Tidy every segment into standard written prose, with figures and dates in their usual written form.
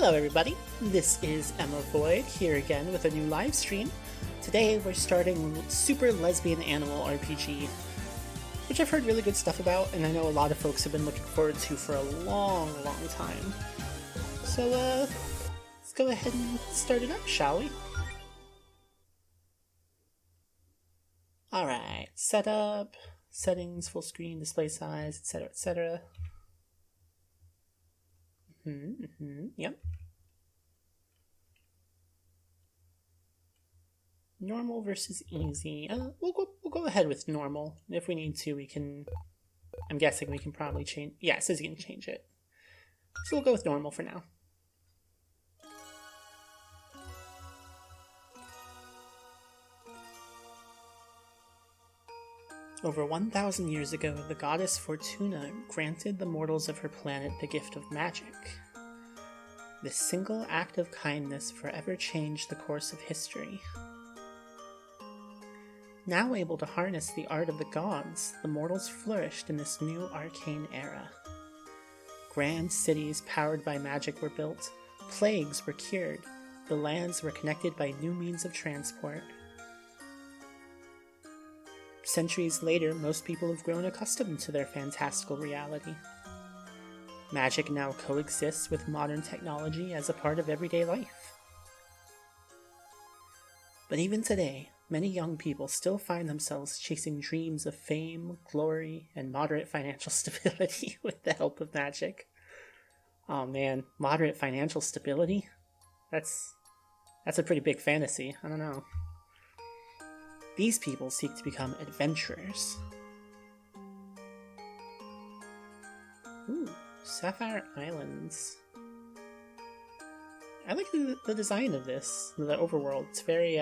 Hello everybody, this is emmavoid here again with a new live stream. Today we're starting Super Lesbian Animal RPG, which I've heard really good stuff about, and I know a lot of folks have been looking forward to for a long time. So let's go ahead and start it up, shall we? Alright, setup, settings, full screen, display size, etc, etc. Yep. Normal versus easy. We'll go ahead with normal. If we need to, we can. I'm guessing we can probably change. Yeah, it says you can change it. So we'll go with normal for now. Over 1,000 years ago, the goddess Fortuna granted the mortals of her planet the gift of magic. This single act of kindness forever changed the course of history. Now able to harness the art of the gods, the mortals flourished in this new arcane era. Grand cities powered by magic were built, plagues were cured, the lands were connected by new means of transport. Centuries later, most people have grown accustomed to their fantastical reality. Magic now coexists with modern technology as a part of everyday life. But even today, many young people still find themselves chasing dreams of fame, glory, and moderate financial stability with the help of magic. Oh man, moderate financial stability? That's a pretty big fantasy, I don't know. These people seek to become adventurers. Ooh, Sapphire Islands. I like the design of this, the overworld. It's very,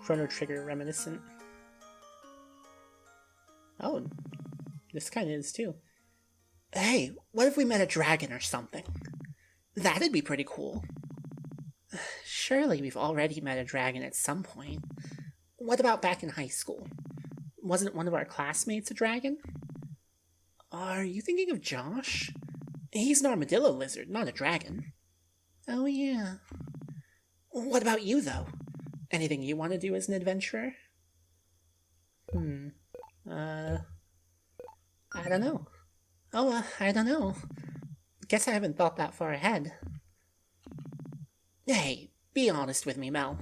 Chrono Trigger reminiscent. Oh, this kind of is too. Hey, what if we met a dragon or something? That'd be pretty cool. Surely we've already met a dragon at some point. What about back in high school? Wasn't one of our classmates a dragon? Are you thinking of Josh? He's an armadillo lizard, not a dragon. Oh yeah. What about you, though? Anything you want to do as an adventurer? I don't know. I don't know. Guess I haven't thought that far ahead. Hey, be honest with me, Mel.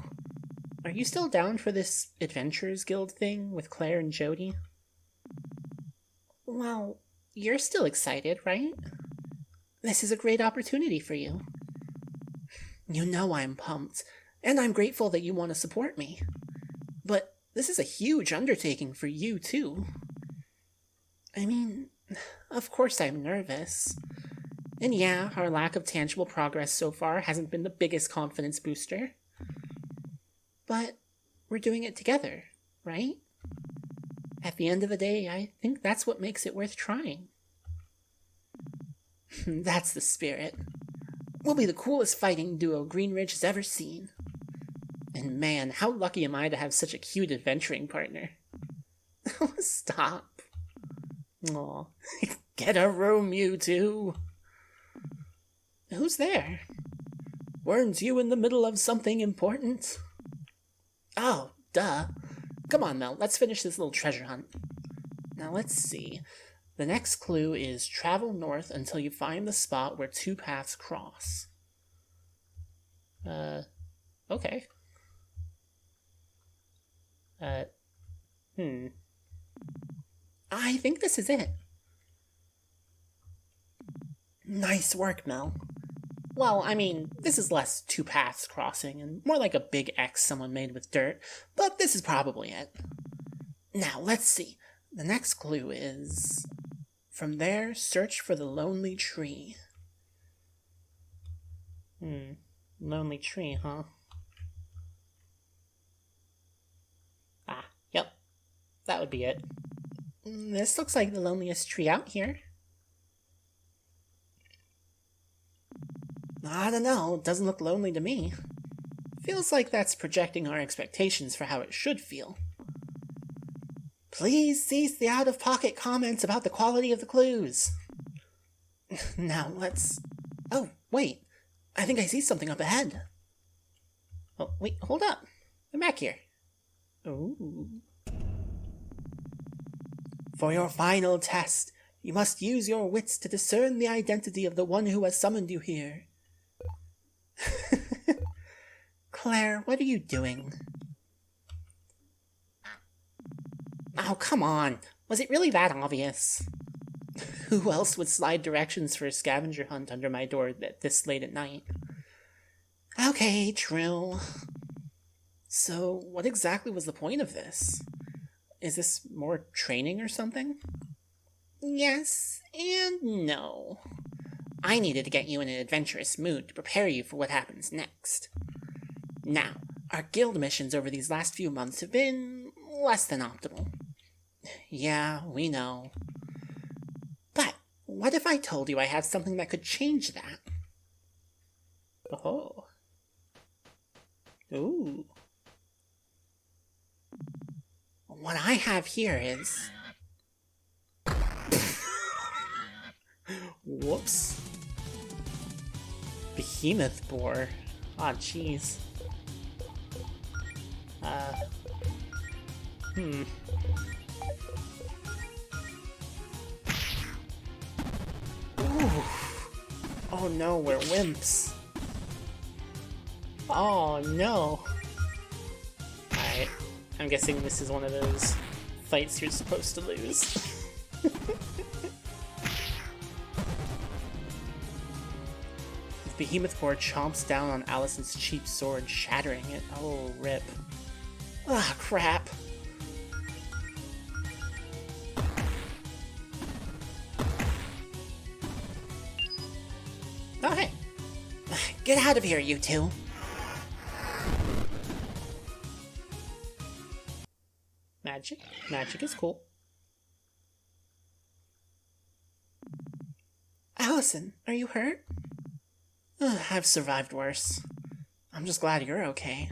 Are you still down for this Adventurers Guild thing with Claire and Jody? Well, you're still excited, right? This is a great opportunity for you. You know I'm pumped, and I'm grateful that you want to support me. But this is a huge undertaking for you, too. I mean, of course I'm nervous. And yeah, our lack of tangible progress so far hasn't been the biggest confidence booster. But we're doing it together, right? At the end of the day, I think that's what makes it worth trying. That's the spirit. We'll be the coolest fighting duo Greenridge has ever seen. And man, how lucky am I to have such a cute adventuring partner. Stop. Aw. Get a room, you two. Who's there? Weren't you in the middle of something important? Oh, duh. Come on, Mel, let's finish this little treasure hunt. Now let's see. The next clue is travel north until you find the spot where two paths cross. Okay. I think this is it. Nice work, Mel. Well, I mean, this is less two paths crossing and more like a big X someone made with dirt, but this is probably it. Now, let's see. The next clue is... From there, search for the lonely tree. Lonely tree, huh? Ah, yep. That would be it. This looks like the loneliest tree out here. I don't know, it doesn't look lonely to me. Feels like that's projecting our expectations for how it should feel. Please cease the out-of-pocket comments about the quality of the clues. Now let's Oh, wait. I think I see something up ahead. Oh, wait, hold up. I'm back here. Ooh. For your final test, you must use your wits to discern the identity of the one who has summoned you here. Claire, what are you doing? Oh, come on. Was it really that obvious? Who else would slide directions for a scavenger hunt under my door this late at night? Okay, true. So, what exactly was the point of this? Is this more training or something? Yes and no. I needed to get you in an adventurous mood to prepare you for what happens next. Now, our guild missions over these last few months have been less than optimal. Yeah, we know. But what if I told you I had something that could change that? Oh. Ooh. What I have here is... Whoops. Behemoth boar. Aw, oh, jeez. Ooh. Oh no, we're wimps. Oh no. Alright, I'm guessing this is one of those fights you're supposed to lose. The behemoth boar chomps down on Allison's cheap sword, shattering it. Oh, rip. Ah, crap. Okay. Get out of here, you two. Magic? Magic is cool. Allison, are you hurt? I've survived worse. I'm just glad you're okay.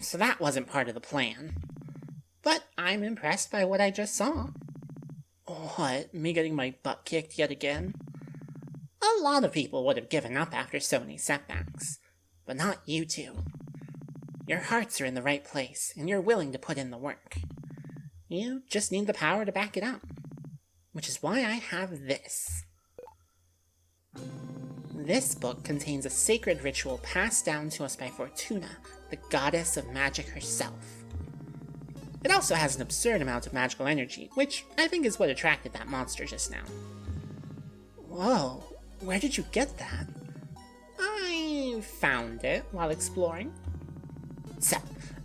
So that wasn't part of the plan. But I'm impressed by what I just saw. What? Me getting my butt kicked yet again? A lot of people would have given up after so many setbacks. But not you two. Your hearts are in the right place, and you're willing to put in the work. You just need the power to back it up. Which is why I have this. This book contains a sacred ritual passed down to us by Fortuna, the goddess of magic herself. It also has an absurd amount of magical energy, which I think is what attracted that monster just now. Whoa, where did you get that? I found it while exploring. So,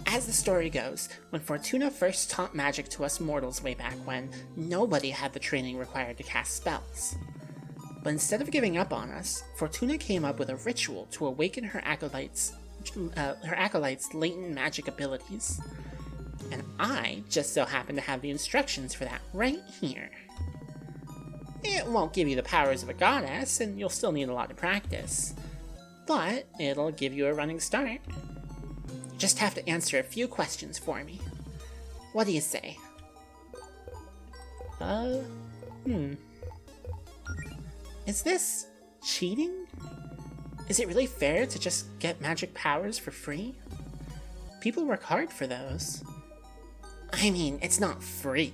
as the story goes, when Fortuna first taught magic to us mortals way back when, nobody had the training required to cast spells. But instead of giving up on us, Fortuna came up with a ritual to awaken her acolytes' latent magic abilities. And I just so happen to have the instructions for that right here. It won't give you the powers of a goddess, and you'll still need a lot of practice. But it'll give you a running start. You just have to answer a few questions for me. What do you say? Is this cheating? Is it really fair to just get magic powers for free? People work hard for those. I mean, it's not free.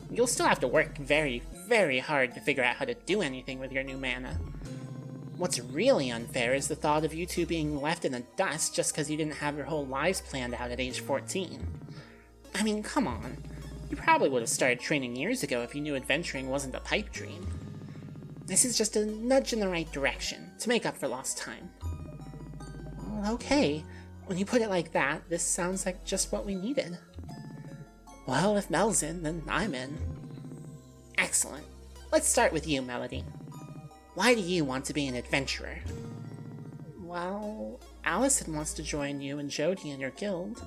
You'll still have to work very, very hard to figure out how to do anything with your new mana. What's really unfair is the thought of you two being left in the dust just because you didn't have your whole lives planned out at age 14. I mean, come on. You probably would have started training years ago if you knew adventuring wasn't a pipe dream. This is just a nudge in the right direction, to make up for lost time. Well, okay, when you put it like that, this sounds like just what we needed. Well, if Mel's in, then I'm in. Excellent. Let's start with you, Melody. Why do you want to be an adventurer? Well, Allison wants to join you and Jody in your guild.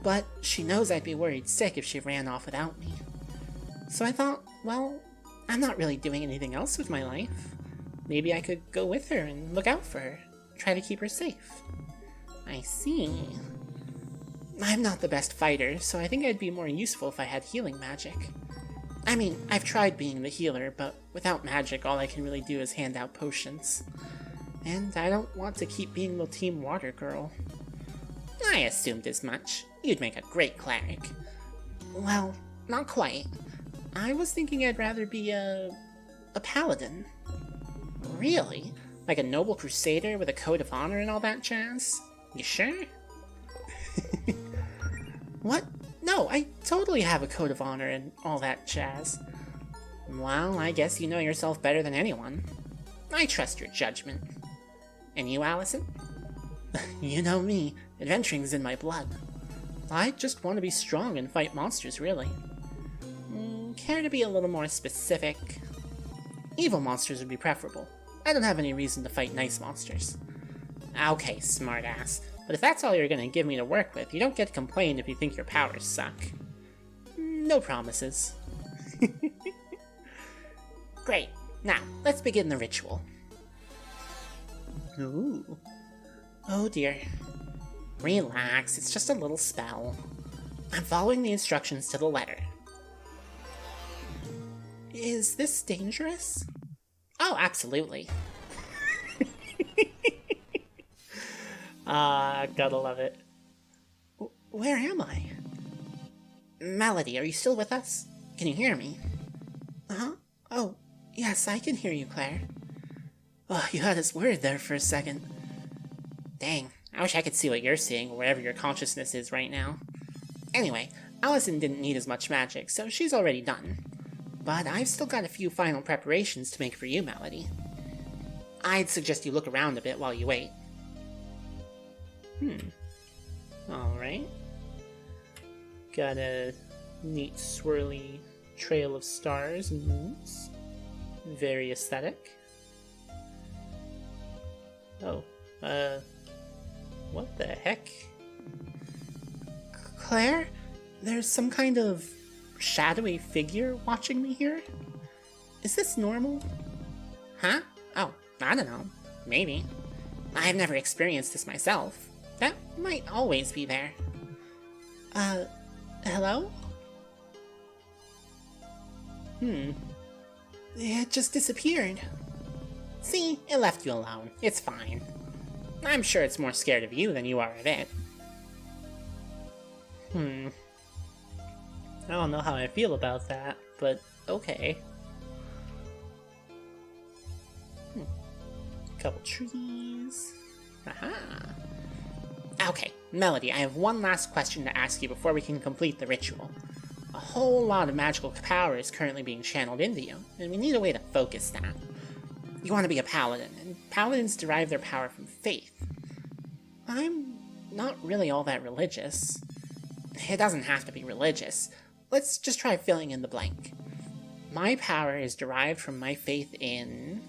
But she knows I'd be worried sick if she ran off without me. So I thought, well, I'm not really doing anything else with my life. Maybe I could go with her and look out for her. Try to keep her safe. I see. I'm not the best fighter, so I think I'd be more useful if I had healing magic. I mean, I've tried being the healer, but without magic, all I can really do is hand out potions. And I don't want to keep being the Team Water Girl. I assumed as much. You'd make a great cleric. Well, not quite. I was thinking I'd rather be a paladin. Really? Like a noble crusader with a code of honor and all that jazz? You sure? What? No, I totally have a code of honor and all that jazz. Well, I guess you know yourself better than anyone. I trust your judgment. And you, Allison? You know me, adventuring's in my blood. I just want to be strong and fight monsters, really. Care to be a little more specific? Evil monsters would be preferable. I don't have any reason to fight nice monsters. Okay, smartass. But if that's all you're gonna give me to work with, you don't get to complain if you think your powers suck. No promises. Great. Now, let's begin the ritual. Ooh. Oh dear. Relax, it's just a little spell. I'm following the instructions to the letter. Is this dangerous? Oh, absolutely. Gotta love it. Where am I? Melody, are you still with us? Can you hear me? Uh-huh. Oh, yes, I can hear you, Claire. Oh, you had us worried there for a second. Dang, I wish I could see what you're seeing, wherever your consciousness is right now. Anyway, Allison didn't need as much magic, so she's already done. But I've still got a few final preparations to make for you, Melody. I'd suggest you look around a bit while you wait. Alright. Got a neat swirly trail of stars and moons. Very aesthetic. Oh, what the heck? Claire? There's some kind of shadowy figure watching me here? Is this normal? Huh? Oh, I don't know. Maybe. I've never experienced this myself. That might always be there. Hello? It just disappeared. See, it left you alone. It's fine. I'm sure it's more scared of you than you are of it. I don't know how I feel about that, but okay. Couple trees. Aha! Okay, Melody, I have one last question to ask you before we can complete the ritual. A whole lot of magical power is currently being channeled into you, and we need a way to focus that. You want to be a paladin, and paladins derive their power from faith. I'm not really all that religious. It doesn't have to be religious. Let's just try filling in the blank. My power is derived from my faith in...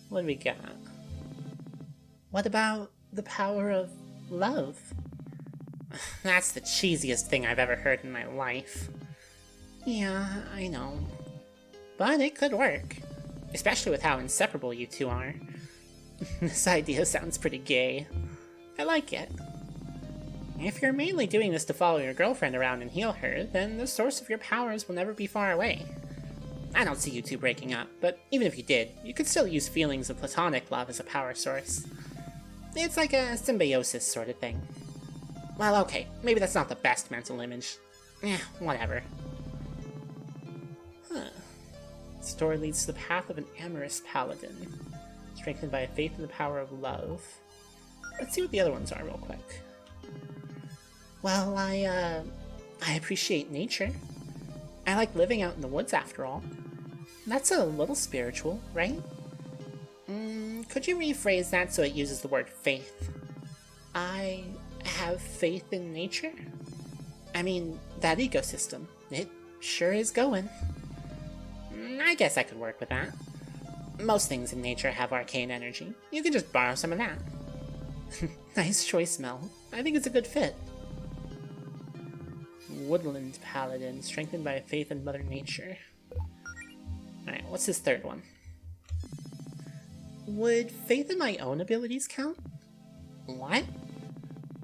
What do we got? What about the power of love? That's the cheesiest thing I've ever heard in my life. Yeah, I know. But it could work. Especially with how inseparable you two are. This idea sounds pretty gay. I like it. If you're mainly doing this to follow your girlfriend around and heal her, then the source of your powers will never be far away. I don't see you two breaking up, but even if you did, you could still use feelings of platonic love as a power source. It's like a symbiosis sort of thing. Well, okay, maybe that's not the best mental image. Whatever. This door leads to the path of an amorous paladin, strengthened by a faith in the power of love. Let's see what the other ones are real quick. Well, I appreciate nature. I like living out in the woods after all. That's a little spiritual, right? Could you rephrase that so it uses the word faith? I have faith in nature? I mean, that ecosystem. It sure is going. I guess I could work with that. Most things in nature have arcane energy. You can just borrow some of that. Nice choice, Mel. I think it's a good fit. Woodland Paladin, strengthened by a faith in Mother Nature. Alright, what's this third one? Would faith in my own abilities count? What?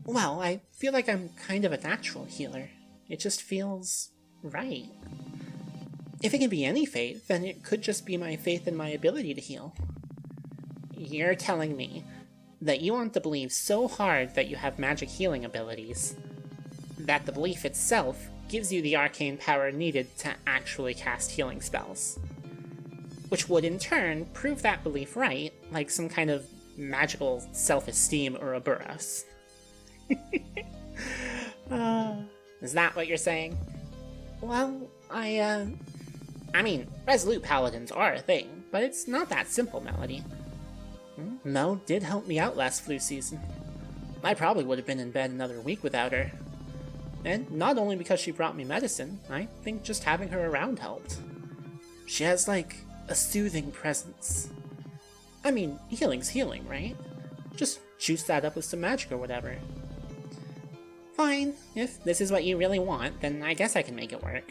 Well, I feel like I'm kind of a natural healer. It just feels right. If it can be any faith, then it could just be my faith in my ability to heal. You're telling me that you want to believe so hard that you have magic healing abilities, that the belief itself gives you the arcane power needed to actually cast healing spells. Which would in turn prove that belief right, like some kind of magical self-esteem Ouroboros. Is that what you're saying? Well, I mean, resolute paladins are a thing, but it's not that simple, Melody. Mel did help me out last flu season. I probably would have been in bed another week without her. And not only because she brought me medicine, I think just having her around helped. She has, like, a soothing presence. I mean, healing's healing, right? Just juice that up with some magic or whatever. Fine, if this is what you really want, then I guess I can make it work.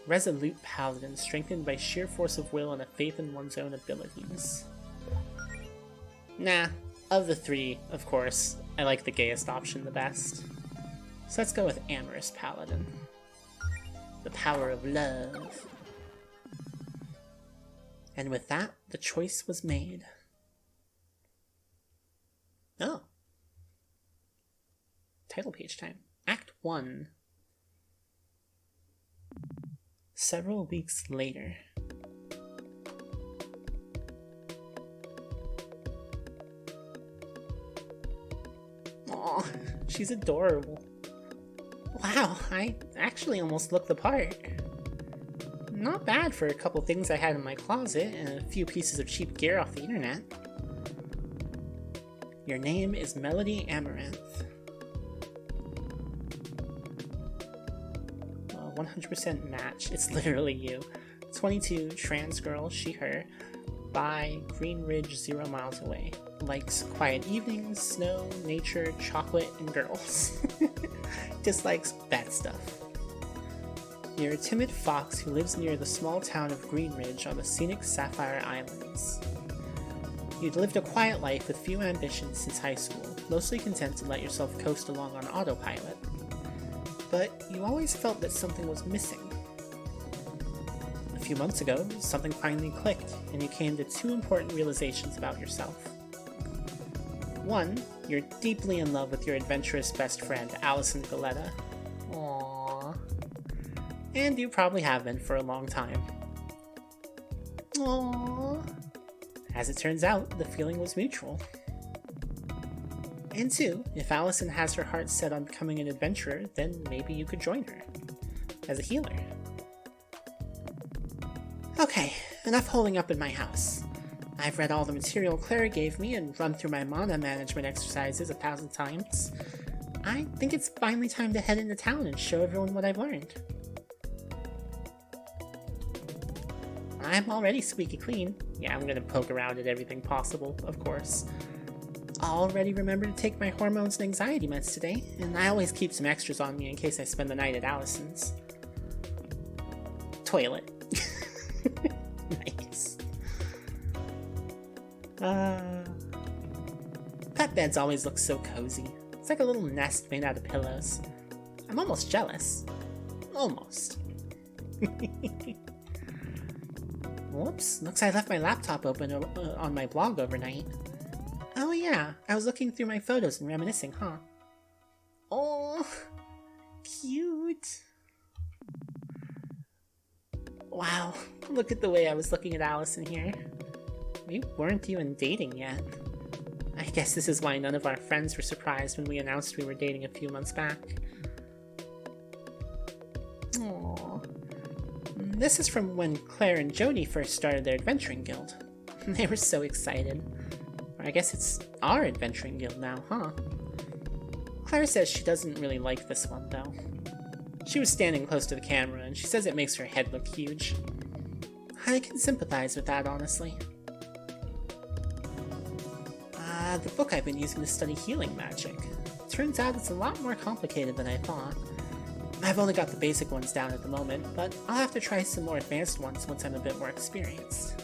Resolute paladin, strengthened by sheer force of will and a faith in one's own abilities. Nah, of the three, of course, I like the gayest option the best. So let's go with amorous paladin. The power of love. And with that, the choice was made. Oh. Title page time. Act 1. Several weeks later. Aw, she's adorable. Wow, I actually almost look the part. Not bad for a couple things I had in my closet and a few pieces of cheap gear off the internet. Your name is Melody Amaranth. 100% match. It's literally you. 22, trans girl, she, her. By Green Ridge, 0 miles away. Likes quiet evenings, snow, nature, chocolate, and girls. Dislikes bad stuff. You're a timid fox who lives near the small town of Green Ridge on the scenic Sapphire Islands. You'd lived a quiet life with few ambitions since high school, mostly content to let yourself coast along on autopilot. But you always felt that something was missing. A few months ago, something finally clicked, and you came to 2 important realizations about yourself. 1, you're deeply in love with your adventurous best friend, Allison Valletta. Aww. And you probably have been for a long time. Aww. As it turns out, the feeling was mutual. And 2, if Allison has her heart set on becoming an adventurer, then maybe you could join her. As a healer. Okay, enough holding up in my house. I've read all the material Clara gave me and run through my mana management exercises 1,000 times. I think it's finally time to head into town and show everyone what I've learned. I'm already squeaky clean. Yeah, I'm gonna poke around at everything possible, of course. I'll already remember to take my hormones and anxiety meds today, and I always keep some extras on me in case I spend the night at Allison's. Toilet. Nice. Pet beds always look so cozy. It's like a little nest made out of pillows. I'm almost jealous. Almost. Whoops, looks I left my laptop open on my blog overnight. Oh yeah, I was looking through my photos and reminiscing, huh? Oh, cute. Wow, look at the way I was looking at Allison here. We weren't even dating yet. I guess this is why none of our friends were surprised when we announced we were dating a few months back. Aww. This is from when Claire and Jody first started their adventuring guild. They were so excited. I guess it's our adventuring guild now, huh? Claire says she doesn't really like this one, though. She was standing close to the camera, and she says it makes her head look huge. I can sympathize with that, honestly. The book I've been using to study healing magic. Turns out it's a lot more complicated than I thought. I've only got the basic ones down at the moment, but I'll have to try some more advanced ones once I'm a bit more experienced.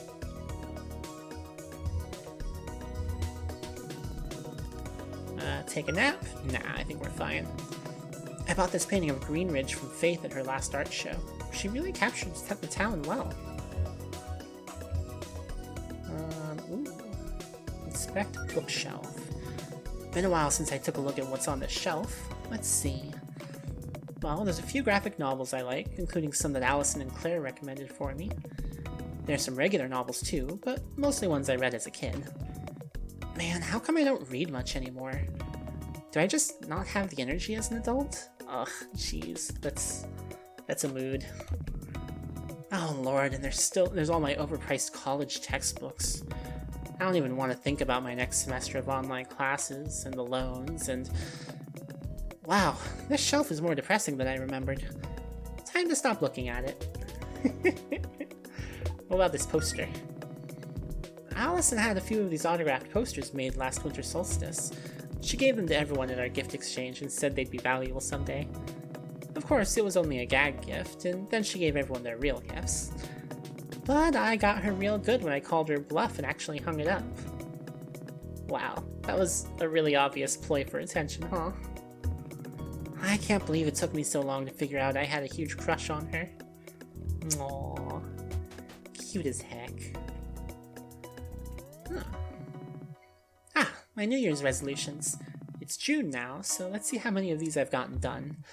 take a nap? Nah, I think we're fine. I bought this painting of Greenridge from Faith at her last art show. She really captured the town well. Ooh. Inspect bookshelf. Been a while since I took a look at what's on the shelf. Let's see. Well, there's a few graphic novels I like, including some that Allison and Claire recommended for me. There's some regular novels too, but mostly ones I read as a kid. Man, how come I don't read much anymore? Do I just not have the energy as an adult? Ugh, jeez, that's a mood. Oh lord, and there's all my overpriced college textbooks. I don't even want to think about my next semester of online classes and the loans and... Wow, this shelf is more depressing than I remembered. Time to stop looking at it. What about this poster? Allison had a few of these autographed posters made last winter solstice. She gave them to everyone at our gift exchange and said they'd be valuable someday. Of course, it was only a gag gift, and then she gave everyone their real gifts. But I got her real good when I called her bluff and actually hung it up. Wow, that was a really obvious ploy for attention, huh? I can't believe it took me so long to figure out I had a huge crush on her. Aww. Cute as heck. Huh. Ah, my New Year's resolutions. It's June now, so let's see how many of these I've gotten done.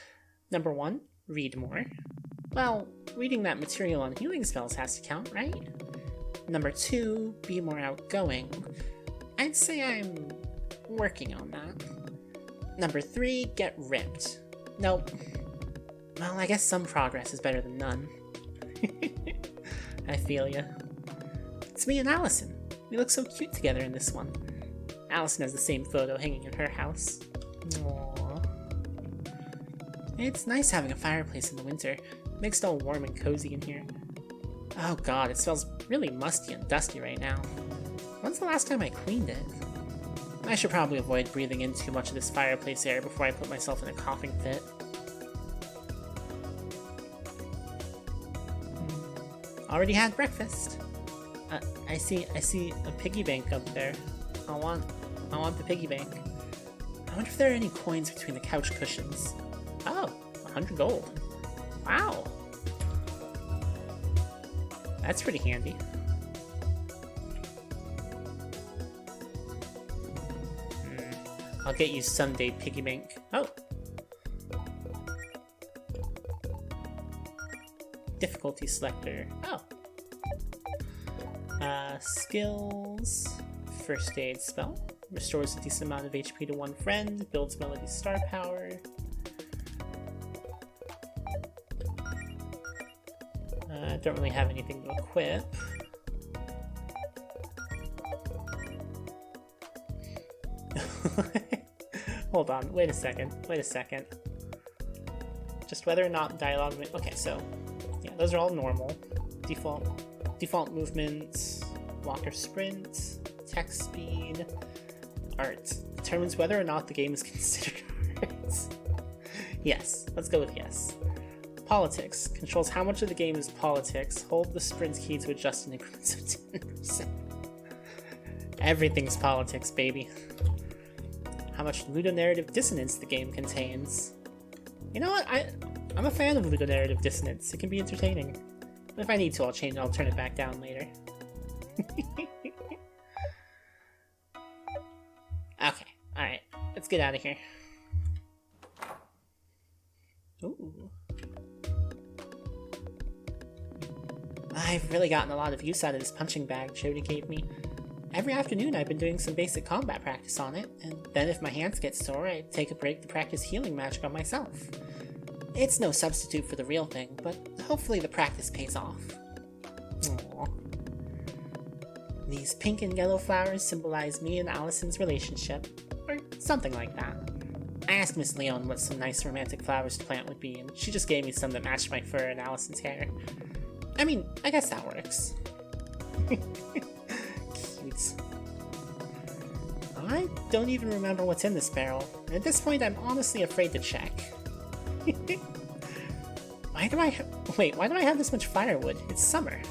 Number 1, read more. Well, reading that material on healing spells has to count, right? Number 2, be more outgoing. I'd say I'm working on that. Number 3, get ripped. Nope. Well, I guess some progress is better than none. I feel ya. It's me and Allison. We look so cute together in this one. Allison has the same photo hanging in her house. Aww. It's nice having a fireplace in the winter. Makes it all warm and cozy in here. Oh god, it smells really musty and dusty right now. When's the last time I cleaned it? I should probably avoid breathing in too much of this fireplace air before I put myself in a coughing fit. Already had breakfast. I see a piggy bank up there. I want the piggy bank. I wonder if there are any coins between the couch cushions. Oh, 100 gold. Wow. That's pretty handy. I'll get you someday, piggy bank. Oh. Difficulty selector. Oh. Skills. First aid spell. Restores a decent amount of HP to one friend. Builds Melody's star power. Don't really have anything to equip. Hold on, wait a second. Just whether or not dialogue... Okay, so, yeah, those are all normal. Default movement, walker sprint, text speed, art. Determines whether or not the game is considered art. Yes, let's go with yes. Politics. Controls how much of the game is politics. Hold the sprint key to adjust in increments of 10%. Everything's politics, baby. How much ludonarrative dissonance the game contains. You know what? I'm a fan of ludonarrative dissonance. It can be entertaining. But if I need to, I'll turn it back down later. Okay, alright. Let's get out of here. Ooh. I've really gotten a lot of use out of this punching bag Jody gave me. Every afternoon I've been doing some basic combat practice on it, and then if my hands get sore, I take a break to practice healing magic on myself. It's no substitute for the real thing, but hopefully the practice pays off. Aww. These pink and yellow flowers symbolize me and Allison's relationship, or something like that. I asked Miss Leone what some nice romantic flowers to plant would be, and she just gave me some that matched my fur and Allison's hair. I mean, I guess that works. Cute. I don't even remember what's in this barrel, and at this point I'm honestly afraid to check. Why do I have this much firewood? It's summer.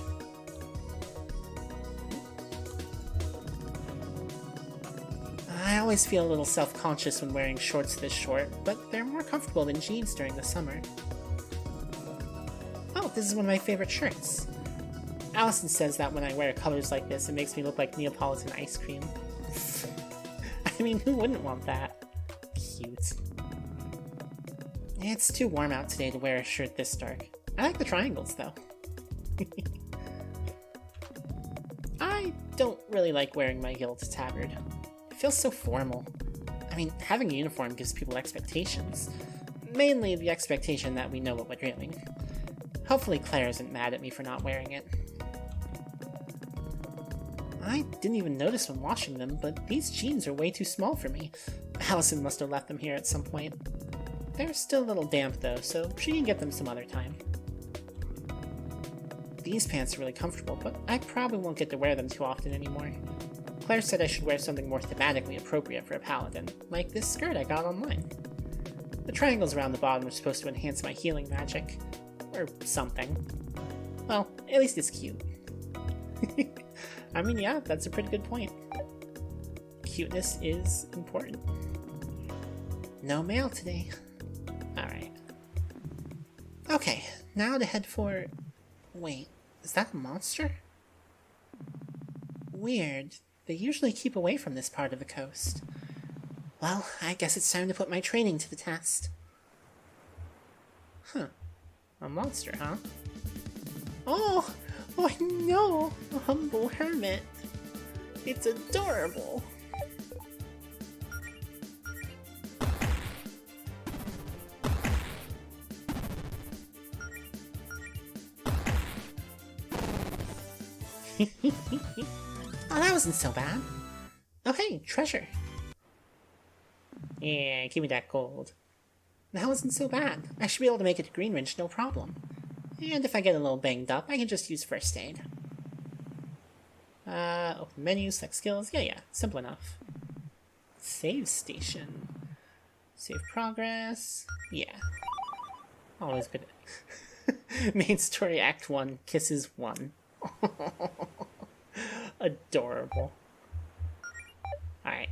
I always feel a little self-conscious when wearing shorts this short, but they're more comfortable than jeans during the summer. Oh, this is one of my favorite shirts. Allison says that when I wear colors like this, it makes me look like Neapolitan ice cream. I mean, who wouldn't want that? Cute. It's too warm out today to wear a shirt this dark. I like the triangles, though. I don't really like wearing my guild tabard. It feels so formal. I mean, having a uniform gives people expectations. Mainly the expectation that we know what we're doing. Hopefully Claire isn't mad at me for not wearing it. I didn't even notice when washing them, but these jeans are way too small for me. Allison must have left them here at some point. They're still a little damp though, so she can get them some other time. These pants are really comfortable, but I probably won't get to wear them too often anymore. Claire said I should wear something more thematically appropriate for a paladin, like this skirt I got online. The triangles around the bottom are supposed to enhance my healing magic. Or something. Well, at least it's cute. I mean, yeah, that's a pretty good point. Cuteness is important. No mail today. Alright. Okay, now to head for... Wait, is that a monster? Weird. They usually keep away from this part of the coast. Well, I guess it's time to put my training to the test. Huh. A monster, huh? Oh no! A humble hermit. It's adorable. Oh, that wasn't so bad. Oh hey, treasure. Yeah, give me that gold. That wasn't so bad. I should be able to make it to Greenridge, no problem. And if I get a little banged up, I can just use first aid. Open menu, select skills. Yeah, simple enough. Save station. Save progress. Yeah. Always good. Main story act 1, kisses 1. Adorable. Alright.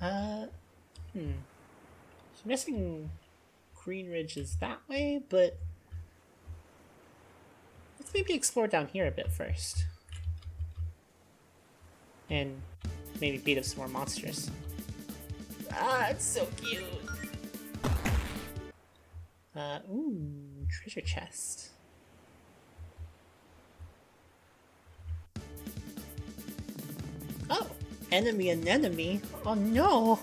So I'm guessing Greenridge is that way, but let's maybe explore down here a bit first. And maybe beat up some more monsters. Ah, it's so cute! Ooh, treasure chest. Oh, enemy anemone. Oh no!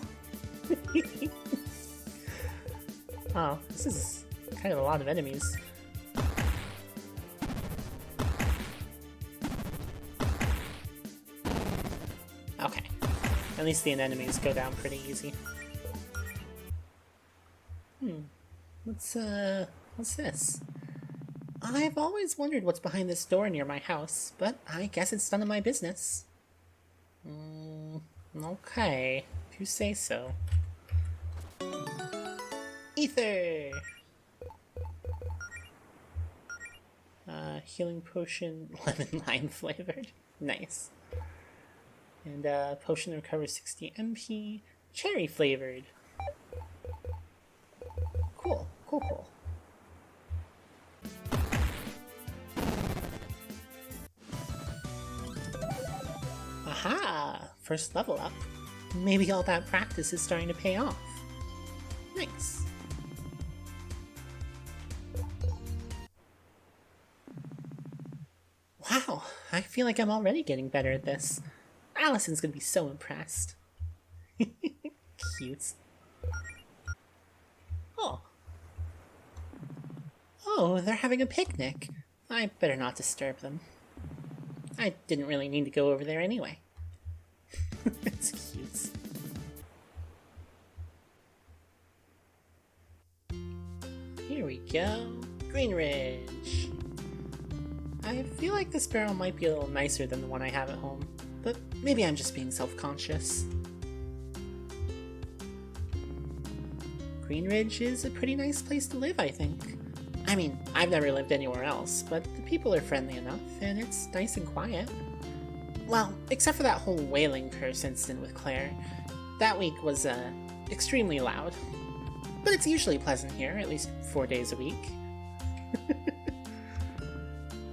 Oh, this is kind of a lot of enemies. Okay. At least the enemies go down pretty easy. What's this? I've always wondered what's behind this door near my house, but I guess it's none of my business. Okay, if you say so. Ether! Healing potion, lemon lime flavored. Nice. And potion that recovers 60 MP, cherry flavored. Cool. Aha! First level up. Maybe all that practice is starting to pay off. Nice. Wow, I feel like I'm already getting better at this. Allison's gonna be so impressed. Cute. Oh, they're having a picnic. I better not disturb them. I didn't really need to go over there anyway. It's cute. Here we go. Greenridge. I feel like this barrel might be a little nicer than the one I have at home, but maybe I'm just being self-conscious. Greenridge is a pretty nice place to live, I think. I mean, I've never lived anywhere else, but the people are friendly enough, and it's nice and quiet. Well, except for that whole whaling curse incident with Claire. That week was extremely loud. But it's usually pleasant here, at least 4 days a week.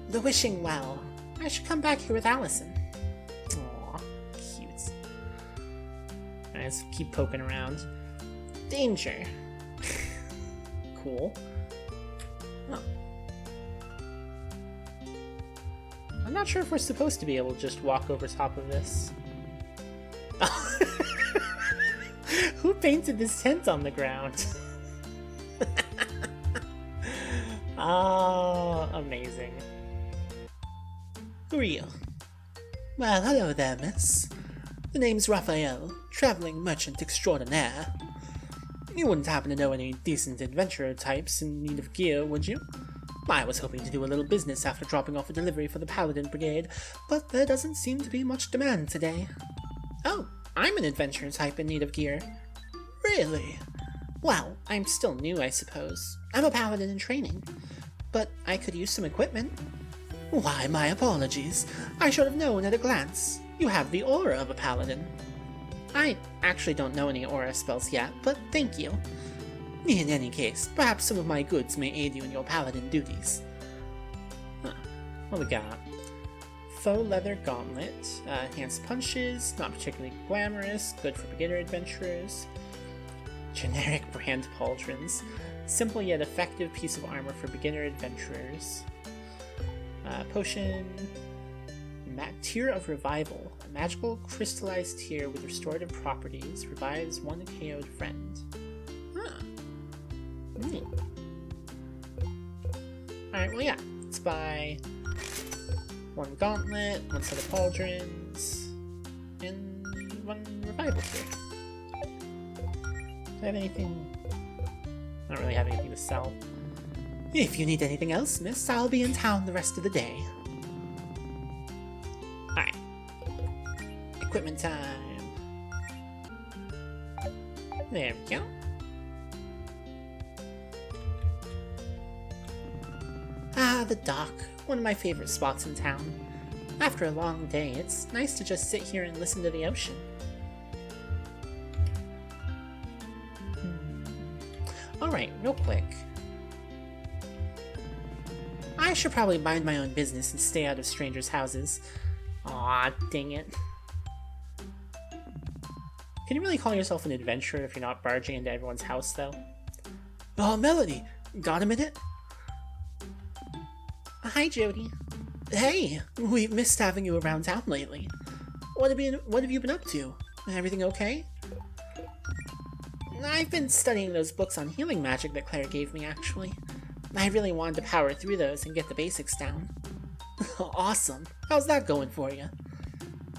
The Wishing Well. I should come back here with Allison. Aw, cute. Alright, let's keep poking around. Danger. Cool. Oh. I'm not sure if we're supposed to be able to just walk over top of this. Who painted this tent on the ground? Oh, amazing. Who are you? Well, hello there, miss. The name's Raphael, traveling merchant extraordinaire. You wouldn't happen to know any decent adventurer types in need of gear, would you? I was hoping to do a little business after dropping off a delivery for the Paladin Brigade, but there doesn't seem to be much demand today. Oh, I'm an adventurer type in need of gear. Really? Well, I'm still new, I suppose. I'm a paladin in training, but I could use some equipment. Why, my apologies. I should have known at a glance. You have the aura of a paladin. I actually don't know any aura spells yet, but thank you. In any case, perhaps some of my goods may aid you in your paladin duties. Huh. What we got? Faux leather gauntlet, enhanced punches, not particularly glamorous, good for beginner adventurers. Generic brand pauldrons, simple yet effective piece of armor for beginner adventurers. Potion, Tear of Revival, a magical crystallized tear with restorative properties, revives one KO'd friend. Huh. Alright, well yeah, let's buy one gauntlet, one set of pauldrons, and one revival tear. Do I have anything? I don't really have anything to sell. If you need anything else, miss, I'll be in town the rest of the day. Alright. Equipment time. There we go. Ah, the dock. One of my favorite spots in town. After a long day, it's nice to just sit here and listen to the ocean. Alright, real quick. I should probably mind my own business and stay out of strangers' houses. Aw, dang it. Can you really call yourself an adventurer if you're not barging into everyone's house, though? Oh, Melody, got a minute? Hi, Jody. Hey, we've missed having you around town lately. What have you been up to? Everything okay? I've been studying those books on healing magic that Claire gave me, actually. I really wanted to power through those and get the basics down. Awesome. How's that going for you?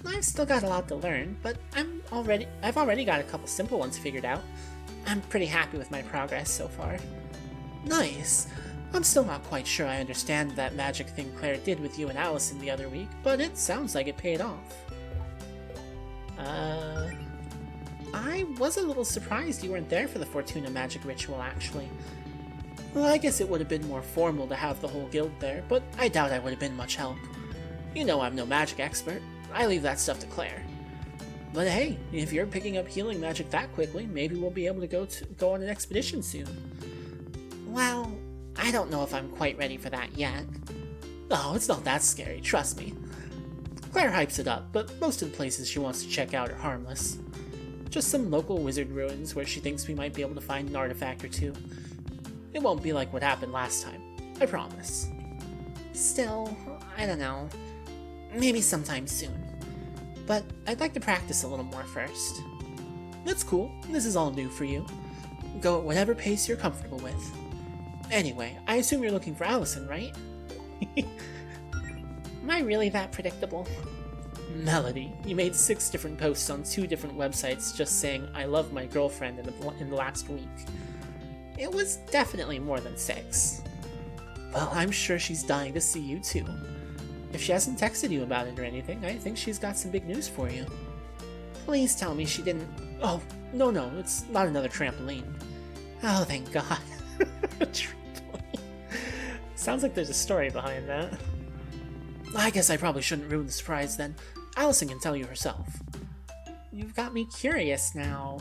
I've still got a lot to learn, but I've already got a couple simple ones figured out. I'm pretty happy with my progress so far. Nice. I'm still not quite sure I understand that magic thing Claire did with you and Allison the other week, but it sounds like it paid off. I was a little surprised you weren't there for the Fortuna magic ritual, actually. Well, I guess it would have been more formal to have the whole guild there, but I doubt I would have been much help. You know I'm no magic expert. I leave that stuff to Claire. But hey, if you're picking up healing magic that quickly, maybe we'll be able to go on an expedition soon. Well, I don't know if I'm quite ready for that yet. Oh, it's not that scary, trust me. Claire hypes it up, but most of the places she wants to check out are harmless. Just some local wizard ruins where she thinks we might be able to find an artifact or two. It won't be like what happened last time, I promise. Still, I don't know. Maybe sometime soon. But I'd like to practice a little more first. That's cool, this is all new for you. Go at whatever pace you're comfortable with. Anyway, I assume you're looking for Allison, right? Am I really that predictable? Melody, you made 6 different posts on 2 different websites just saying, I love my girlfriend in the last week. It was definitely more than 6. Well, I'm sure she's dying to see you too. If she hasn't texted you about it or anything, I think she's got some big news for you. Please tell me she didn't... Oh, no, it's not another trampoline. Oh, thank God. Trampoline. Sounds like there's a story behind that. I guess I probably shouldn't ruin the surprise then. Allison can tell you herself. You've got me curious now.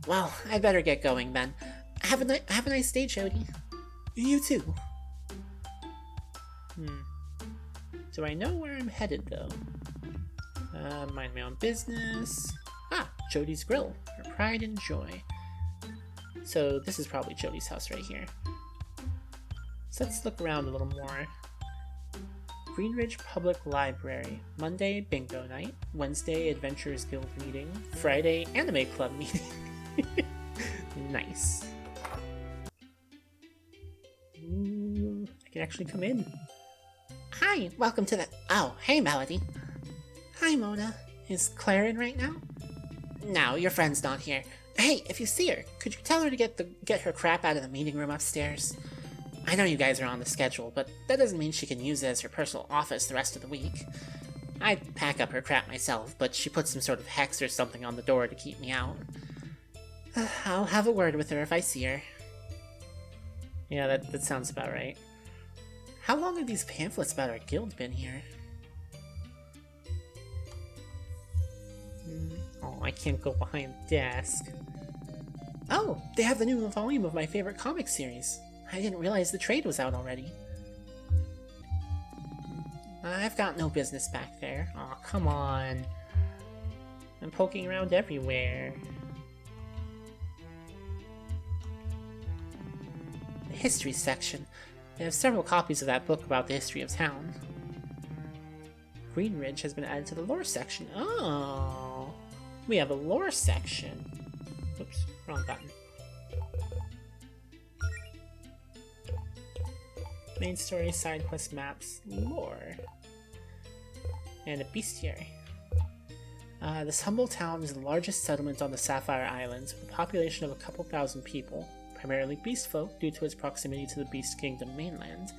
Well, I'd better get going then. Have a nice day, Jody. You too. Do I know where I'm headed, though? Mind my own business. Ah, Jody's Grill. Her pride and joy. So this is probably Jody's house right here. So let's look around a little more. Greenridge Public Library. Monday, bingo night. Wednesday, Adventurers Guild meeting. Friday, anime club meeting. Nice. Ooh, I can actually come in. Hi, welcome to the... Oh, hey, Melody. Hi, Mona. Is Claire in right now? No, your friend's not here. Hey, if you see her, could you tell her to get her crap out of the meeting room upstairs? I know you guys are on the schedule, but that doesn't mean she can use it as her personal office the rest of the week. I'd pack up her crap myself, but she put some sort of hex or something on the door to keep me out. I'll have a word with her if I see her. Yeah, that sounds about right. How long have these pamphlets about our guild been here? Oh, I can't go behind the desk. Oh, they have the new volume of my favorite comic series. I didn't realize the trade was out already. I've got no business back there. Aw, come on. I'm poking around everywhere. The history section. They have several copies of that book about the history of town. Greenridge has been added to the lore section. Oh, we have a lore section. Oops, wrong button. Main story, side quest maps, lore. And a bestiary. This humble town is the largest settlement on the Sapphire Islands, with a population of a couple thousand people, primarily beast folk due to its proximity to the Beast Kingdom mainland.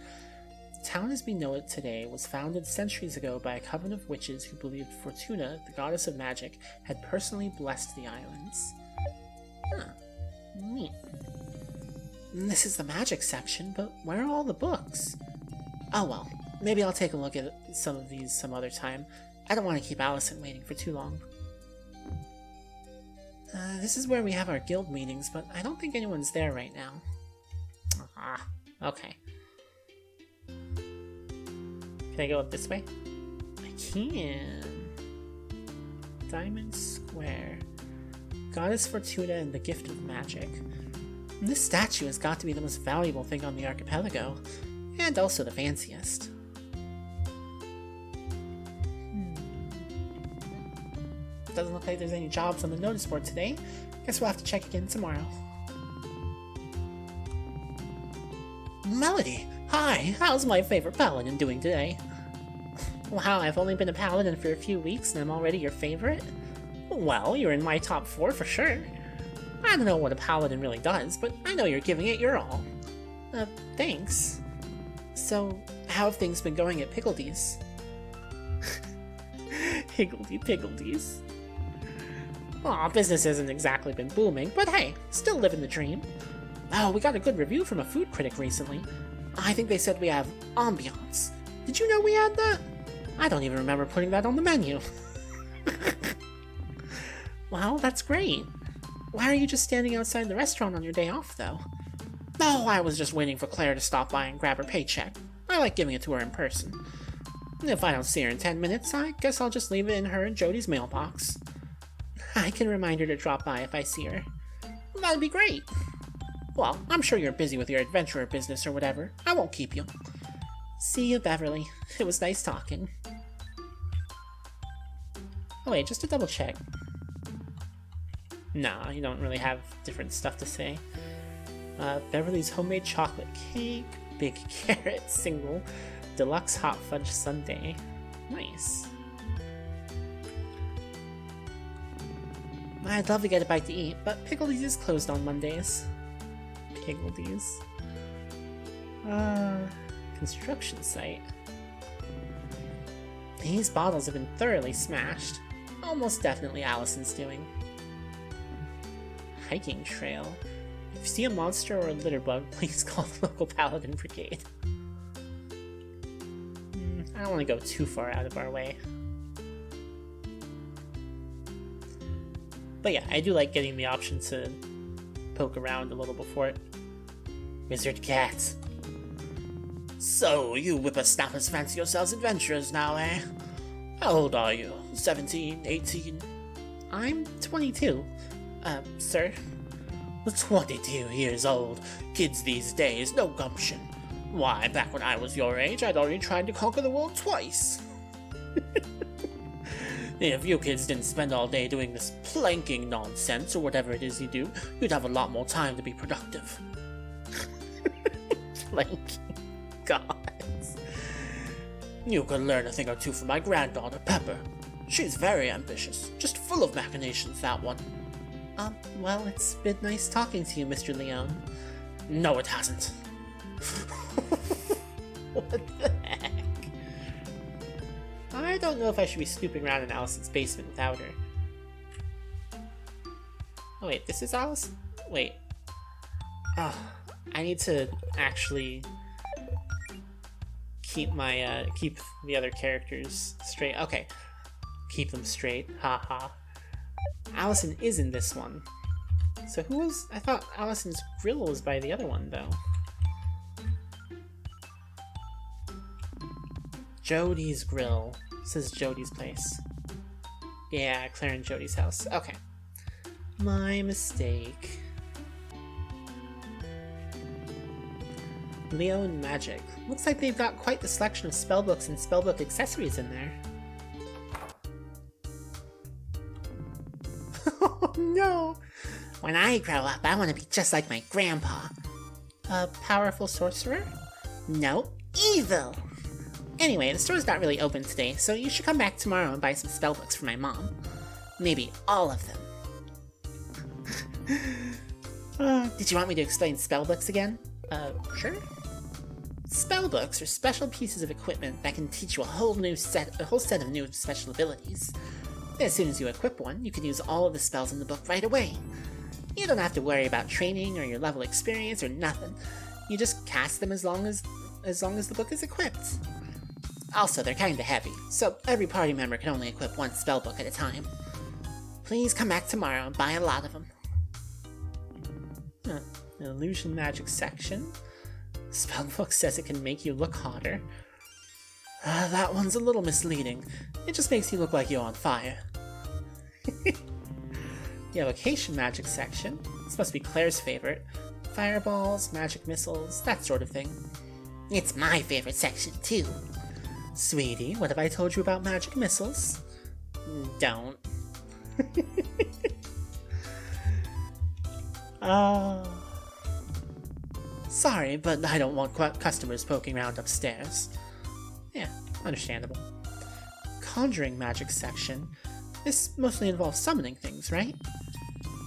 The town as we know it today was founded centuries ago by a coven of witches who believed Fortuna, the goddess of magic, had personally blessed the islands. Huh. Neat. This is the magic section, but where are all the books? Oh well, maybe I'll take a look at some of these some other time. I don't want to keep Allison waiting for too long. This is where we have our guild meetings, but I don't think anyone's there right now. Ah, okay. Can I go up this way? I can. Diamond Square. Goddess Fortuna and the Gift of Magic. This statue has got to be the most valuable thing on the archipelago, and also the fanciest. Doesn't look like there's any jobs on the notice board today. Guess we'll have to check again tomorrow. Melody! Hi! How's my favorite paladin doing today? Wow, I've only been a paladin for a few weeks and I'm already your favorite? Well, you're in my top 4 for sure. I don't know what a paladin really does, but I know you're giving it your all. Thanks. So, how have things been going at Pickledee's? Higgledy-piggledies. Aw, business hasn't exactly been booming, but hey, still living the dream. Oh, we got a good review from a food critic recently. I think they said we have ambiance. Did you know we had that? I don't even remember putting that on the menu. Well, that's great. Why are you just standing outside the restaurant on your day off, though? Oh, I was just waiting for Claire to stop by and grab her paycheck. I like giving it to her in person. If I don't see her in 10 minutes, I guess I'll just leave it in her and Jody's mailbox. I can remind her to drop by if I see her. That'd be great. Well, I'm sure you're busy with your adventurer business or whatever. I won't keep you. See you, Beverly. It was nice talking. Oh wait, just to double check. Nah, you don't really have different stuff to say. Beverly's homemade chocolate cake, big carrot single, deluxe hot fudge sundae. Nice. I'd love to get a bite to eat, but Pickledee's is closed on Mondays. Pickledee's. Construction site. These bottles have been thoroughly smashed. Almost definitely Allison's doing. Hiking trail. If you see a monster or a litter bug, please call the local paladin brigade. I don't want to go too far out of our way. But yeah, I do like getting the option to poke around a little before it. Wizard Cat. So, you whippersnappers fancy yourselves adventurers now, eh? How old are you? 17, 18? I'm 22. Sir? 22 years old. Kids these days, no gumption. Why, back when I was your age, I'd already tried to conquer the world twice. If you kids didn't spend all day doing this planking nonsense or whatever it is you do, you'd have a lot more time to be productive. Planking. God. You could learn a thing or two from my granddaughter, Pepper. She's very ambitious, just full of machinations, that one. Well, it's been nice talking to you, Mr. Leone. No, it hasn't. What the heck? I don't know if I should be snooping around in Allison's basement without her. Oh wait, this is Allison? Wait. Oh, I need to actually keep keep the other characters straight. Okay. Keep them straight. Haha. Allison is in this one. So who was... I thought Allison's grill was by the other one, though. Jody's grill. This is Jody's place. Yeah, Claire and Jody's house. Okay. My mistake. Leone Magic. Looks like they've got quite the selection of spellbooks and spellbook accessories in there. Oh no! When I grow up, I want to be just like my grandpa. A powerful sorcerer? No, evil! Anyway, the store's not really open today, so you should come back tomorrow and buy some spellbooks for my mom. Maybe all of them. Did you want me to explain spellbooks again? Sure. Spellbooks are special pieces of equipment that can teach you a whole set of new special abilities. As soon as you equip one, you can use all of the spells in the book right away. You don't have to worry about training or your level experience or nothing. You just cast them as long as the book is equipped. Also, they're kinda heavy, so every party member can only equip one spellbook at a time. Please come back tomorrow and buy a lot of them. An illusion magic section. Spellbook says it can make you look hotter. That one's a little misleading. It just makes you look like you're on fire. The evocation magic section. This must be Claire's favorite. Fireballs, magic missiles, that sort of thing. It's my favorite section, too. Sweetie, what have I told you about magic missiles? Don't. Sorry, but I don't want customers poking around upstairs. Yeah, understandable. Conjuring magic section. This mostly involves summoning things, right?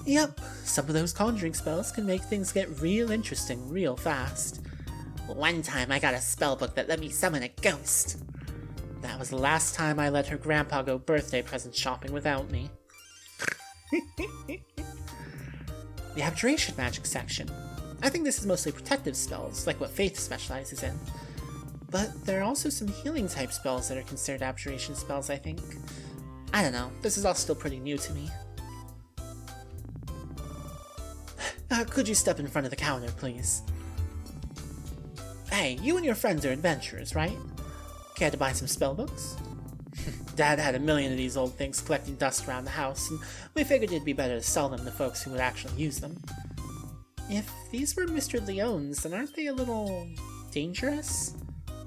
Yep, some of those conjuring spells can make things get real interesting real fast. One time I got a spellbook that let me summon a ghost. That was the last time I let her grandpa go birthday present shopping without me. The abjuration magic section. I think this is mostly protective spells, like what Faith specializes in. But there are also some healing type spells that are considered abjuration spells, I think. I don't know, this is all still pretty new to me. Could you step in front of the counter, please? Hey, you and your friends are adventurers, right? Care to buy some spellbooks? Dad had a million of these old things collecting dust around the house, and we figured it'd be better to sell them to folks who would actually use them. If these were Mr. Leone's, then aren't they a little... dangerous?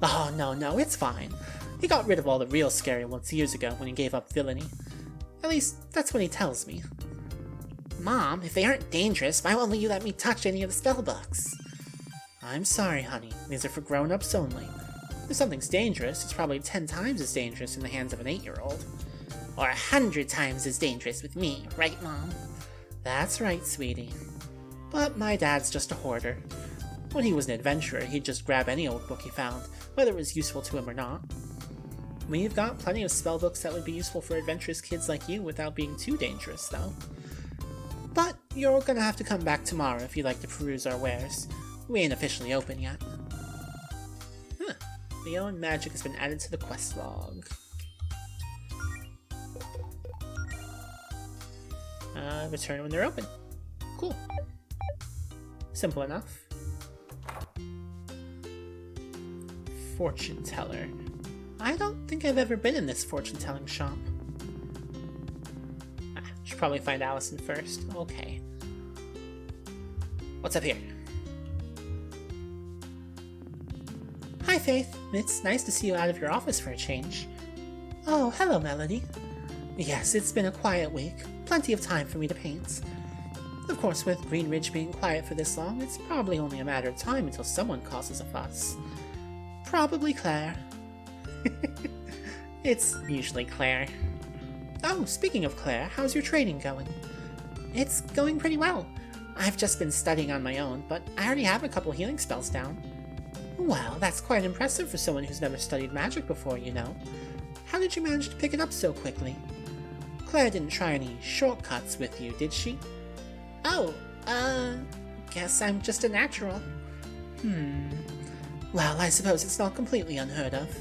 Oh, no, it's fine. He got rid of all the real scary ones years ago when he gave up villainy. At least, that's what he tells me. Mom, if they aren't dangerous, why won't you let me touch any of the spellbooks? I'm sorry, honey. These are for grown-ups only. If something's dangerous, it's probably 10 times as dangerous in the hands of an 8-year-old. Or 100 times as dangerous with me, right, Mom? That's right, sweetie. But my dad's just a hoarder. When he was an adventurer, he'd just grab any old book he found, whether it was useful to him or not. We've got plenty of spellbooks that would be useful for adventurous kids like you without being too dangerous, though. But you're gonna have to come back tomorrow if you'd like to peruse our wares. We ain't officially open yet. Leone Magic has been added to the quest log. Return when they're open. Cool. Simple enough. Fortune teller. I don't think I've ever been in this fortune-telling shop. Should probably find Allison first. Okay. What's up here? Hi, Faith. It's nice to see you out of your office for a change. Oh, hello, Melody. Yes, it's been a quiet week. Plenty of time for me to paint. Of course, with Green Ridge being quiet for this long, it's probably only a matter of time until someone causes a fuss. Probably Claire. It's usually Claire. Oh, speaking of Claire, how's your training going? It's going pretty well. I've just been studying on my own, but I already have a couple healing spells down. Well, that's quite impressive for someone who's never studied magic before, you know. How did you manage to pick it up so quickly? Claire didn't try any shortcuts with you, did she? Oh, guess I'm just a natural. Well, I suppose it's not completely unheard of.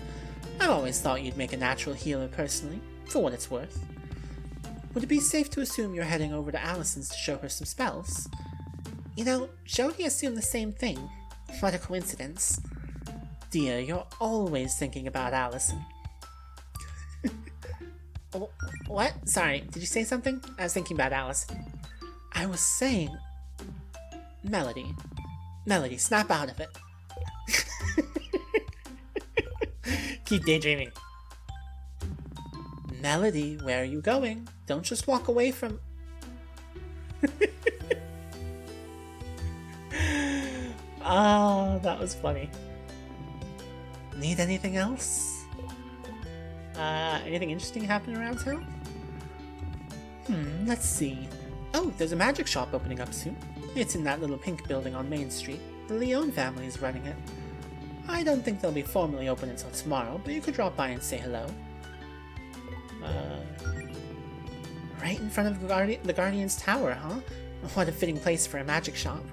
I've always thought you'd make a natural healer personally, for what it's worth. Would it be safe to assume you're heading over to Allison's to show her some spells? You know, Jody assumed the same thing. What a coincidence. Dear, you're always thinking about Allison. What? Sorry, did you say something? I was thinking about Allison. I was saying... Melody. Melody, snap out of it. Keep daydreaming. Melody, where are you going? Don't just walk away from... Ah, that was funny. Need anything else? Anything interesting happening around town? Let's see. Oh, there's a magic shop opening up soon. It's in that little pink building on Main Street. The Leone family is running it. I don't think they'll be formally open until tomorrow, but you could drop by and say hello. Right in front of the Guardian's Tower, huh? What a fitting place for a magic shop.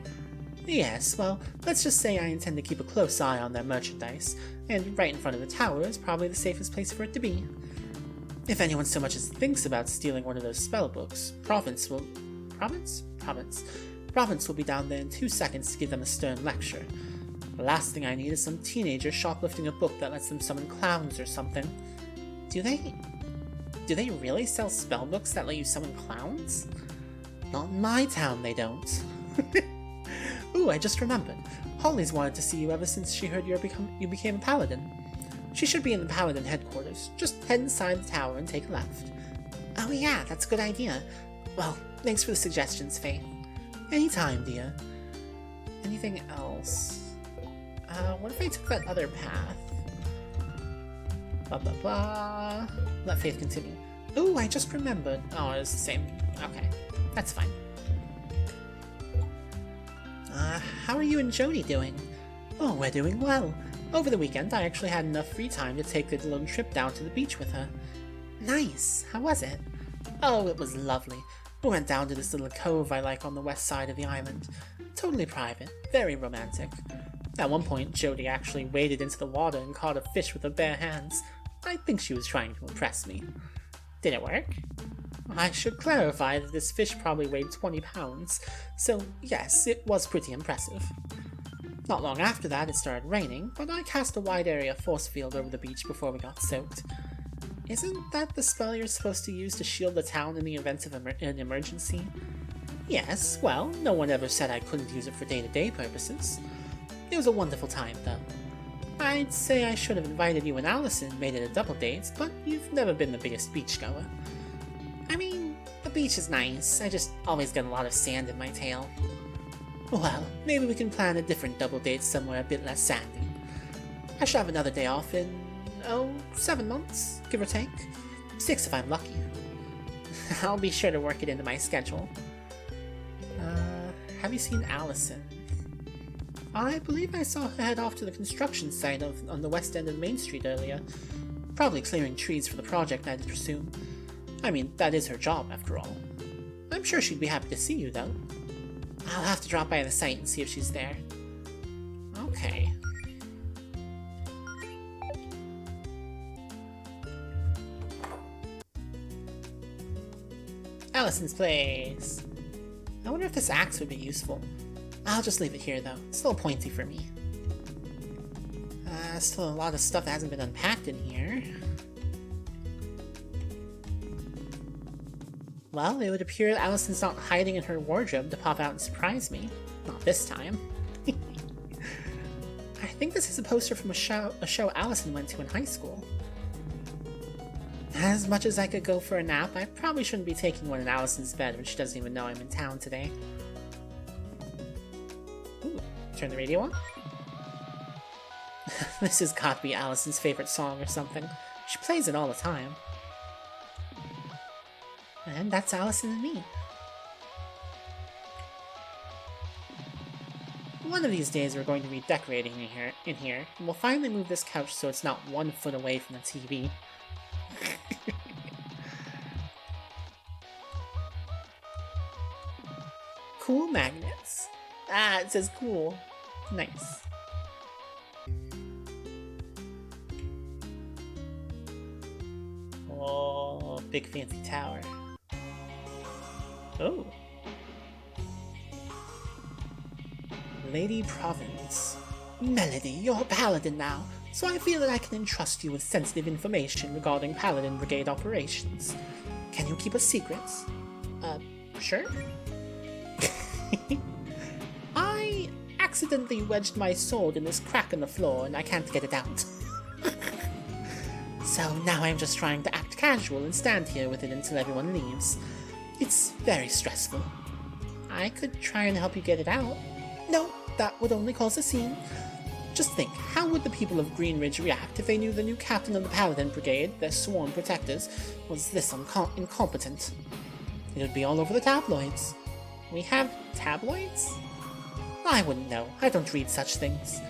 Yes, well, let's just say I intend to keep a close eye on their merchandise, and right in front of the tower is probably the safest place for it to be. If anyone so much as thinks about stealing one of those spell books, Province will be down there in 2 seconds to give them a stern lecture. The last thing I need is some teenager shoplifting a book that lets them summon clowns or something. Do they really sell spell books that let you summon clowns? Not in my town, they don't. Ooh, I just remembered. Holly's wanted to see you ever since she heard you became a paladin. She should be in the paladin headquarters. Just head inside the tower and take a left. Oh yeah, that's a good idea. Well, thanks for the suggestions, Faith. Anytime, dear. Anything else? What if I took that other path? Blah blah blah. Let Faith continue. Ooh, I just remembered. Oh, it's the same. Okay, that's fine. How are you and Jody doing? Oh, we're doing well. Over the weekend, I actually had enough free time to take a little trip down to the beach with her. Nice. How was it? Oh, it was lovely. We went down to this little cove I like on the west side of the island. Totally private. Very romantic. At one point, Jody actually waded into the water and caught a fish with her bare hands. I think she was trying to impress me. Did it work? I should clarify that this fish probably weighed 20 pounds, so yes, it was pretty impressive. Not long after that, it started raining, but I cast a wide area force field over the beach before we got soaked. Isn't that the spell you're supposed to use to shield the town in the event of an emergency? Yes, well, no one ever said I couldn't use it for day-to-day purposes. It was a wonderful time, though. I'd say I should have invited you and Allison, made it a double date, but you've never been the biggest beachgoer. I mean, the beach is nice, I just always get a lot of sand in my tail. Well, maybe we can plan a different double date somewhere a bit less sandy. I should have another day off in, 7 months, give or take. 6 if I'm lucky. I'll be sure to work it into my schedule. Have you seen Allison? I believe I saw her head off to the construction site on the west end of Main Street earlier. Probably clearing trees for the project, I'd presume. I mean, that is her job, after all. I'm sure she'd be happy to see you, though. I'll have to drop by the site and see if she's there. Okay. Allison's place. I wonder if this axe would be useful. I'll just leave it here though. It's a little pointy for me. Still a lot of stuff that hasn't been unpacked in here. Well, it would appear that Allison's not hiding in her wardrobe to pop out and surprise me. Not this time. I think this is a poster from a show Allison went to in high school. As much as I could go for a nap, I probably shouldn't be taking one in Allison's bed when she doesn't even know I'm in town today. Ooh, turn the radio on. This has got to be Allison's favorite song or something. She plays it all the time. And that's Allison and me. One of these days we're going to be decorating in here, and we'll finally move this couch so it's not 1 foot away from the TV. Cool magnets. Ah, it says cool. Nice. Oh, big fancy tower. Oh. Lady Province. Melody, you're a paladin now, so I feel that I can entrust you with sensitive information regarding Paladin Brigade operations. Can you keep a secret? Sure? I accidentally wedged my sword in this crack in the floor and I can't get it out. So now I'm just trying to act casual and stand here with it until everyone leaves. It's very stressful. I could try and help you get it out. No, that would only cause a scene. Just think, how would the people of Green Ridge react if they knew the new captain of the Paladin Brigade, their sworn protectors, was this incompetent? It would be all over the tabloids. We have tabloids? I wouldn't know. I don't read such things.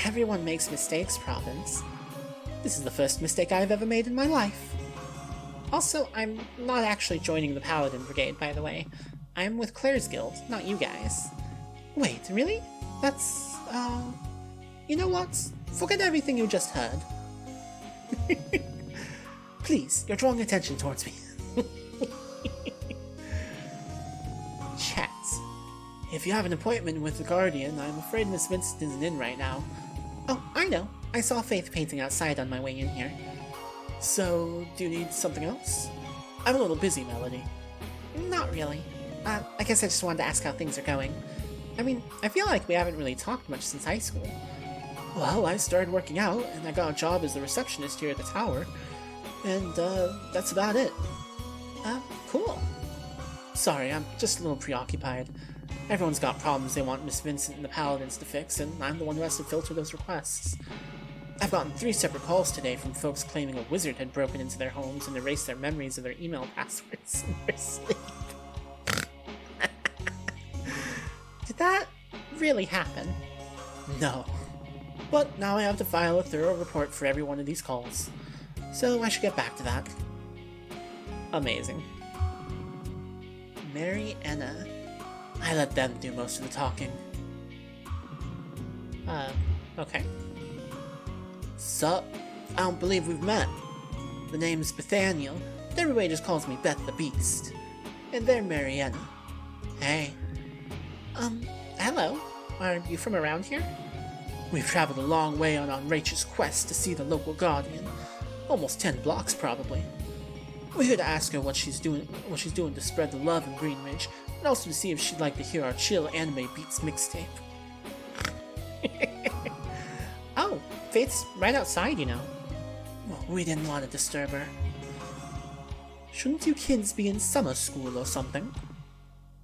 Everyone makes mistakes, Province. This is the first mistake I've ever made in my life. Also, I'm not actually joining the Paladin Brigade, by the way. I'm with Claire's guild, not you guys. Wait, really? That's, You know what? Forget everything you just heard. Please, you're drawing attention towards me. Chat. If you have an appointment with the Guardian, I'm afraid Miss Vincent isn't in right now. Oh, I know. I saw Faith painting outside on my way in here. So, do you need something else? I'm a little busy, Melody. Not really. I guess I just wanted to ask how things are going. I mean, I feel like we haven't really talked much since high school. Well, I started working out, and I got a job as the receptionist here at the tower. And, that's about it. Cool. Sorry, I'm just a little preoccupied. Everyone's got problems they want Miss Vincent and the Paladins to fix, and I'm the one who has to filter those requests. I've gotten 3 separate calls today from folks claiming a wizard had broken into their homes and erased their memories of their email passwords in their sleep. Did that really happen? No. But now I have to file a thorough report for every one of these calls. So I should get back to that. Amazing. Mary Anna. I let them do most of the talking. Okay. Sup? I don't believe we've met. The name's Bethaniel, but everybody just calls me Beth the Beast. And they're Mariana. Hey. Hello. Are you from around here? We've traveled a long way on Rachel's quest to see the local guardian. Almost 10 blocks, probably. We're here to ask her what she's doing to spread the love in Greenridge, and also to see if she'd like to hear our chill anime beats mixtape. Oh, Faith's right outside, you know. Well, we didn't want to disturb her. Shouldn't you kids be in summer school or something?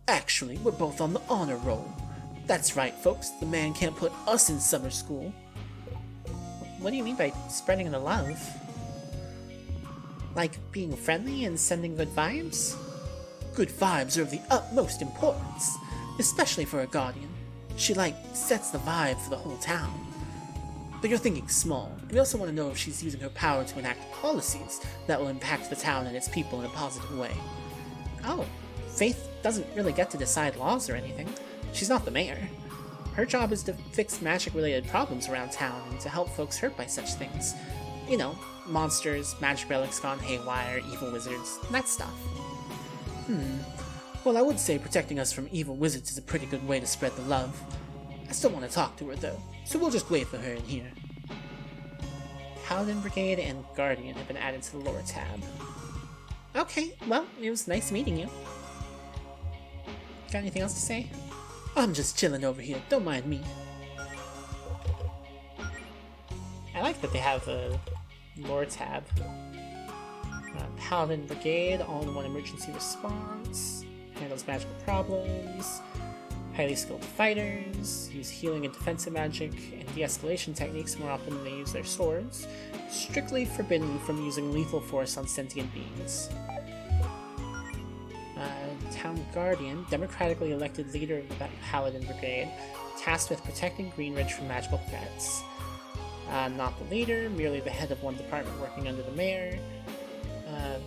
Actually, we're both on the honor roll. That's right, folks, the man can't put us in summer school. What do you mean by spreading the love? Like being friendly and sending good vibes? Good vibes are of the utmost importance, especially for a guardian. She, sets the vibe for the whole town. But you're thinking small. We also want to know if she's using her power to enact policies that will impact the town and its people in a positive way. Oh, Faith doesn't really get to decide laws or anything. She's not the mayor. Her job is to fix magic-related problems around town and to help folks hurt by such things. You know, monsters, magic relics gone haywire, evil wizards, that stuff. Well, I would say protecting us from evil wizards is a pretty good way to spread the love. I still want to talk to her, though, so we'll just wait for her in here. Paladin Brigade and Guardian have been added to the lore tab. Okay, well, it was nice meeting you. Got anything else to say? I'm just chilling over here, don't mind me. I like that they have a lore tab. Paladin Brigade, all-in-one emergency response, handles magical problems, highly skilled fighters, use healing and defensive magic and de-escalation techniques more often than they use their swords, strictly forbidden from using lethal force on sentient beings. Town Guardian, democratically elected leader of the Paladin Brigade, tasked with protecting Greenridge from magical threats. Not the leader, merely the head of one department working under the mayor.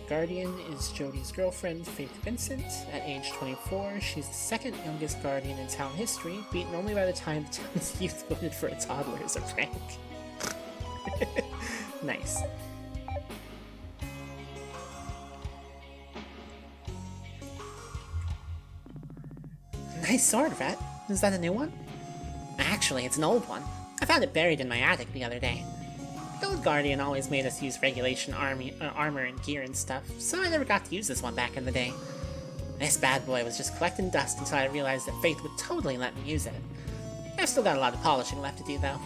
Guardian is Jodie's girlfriend, Faith Vincent. At age 24, she's the second youngest Guardian in town history, beaten only by the time the town's youth voted for a toddler as a rank. Nice. Nice sword, Rat. Is that a new one? Actually, it's an old one. I found it buried in my attic the other day. The old Guardian always made us use regulation armor and gear and stuff, so I never got to use this one back in the day. This bad boy was just collecting dust until I realized that Faith would totally let me use it. I've still got a lot of polishing left to do, though.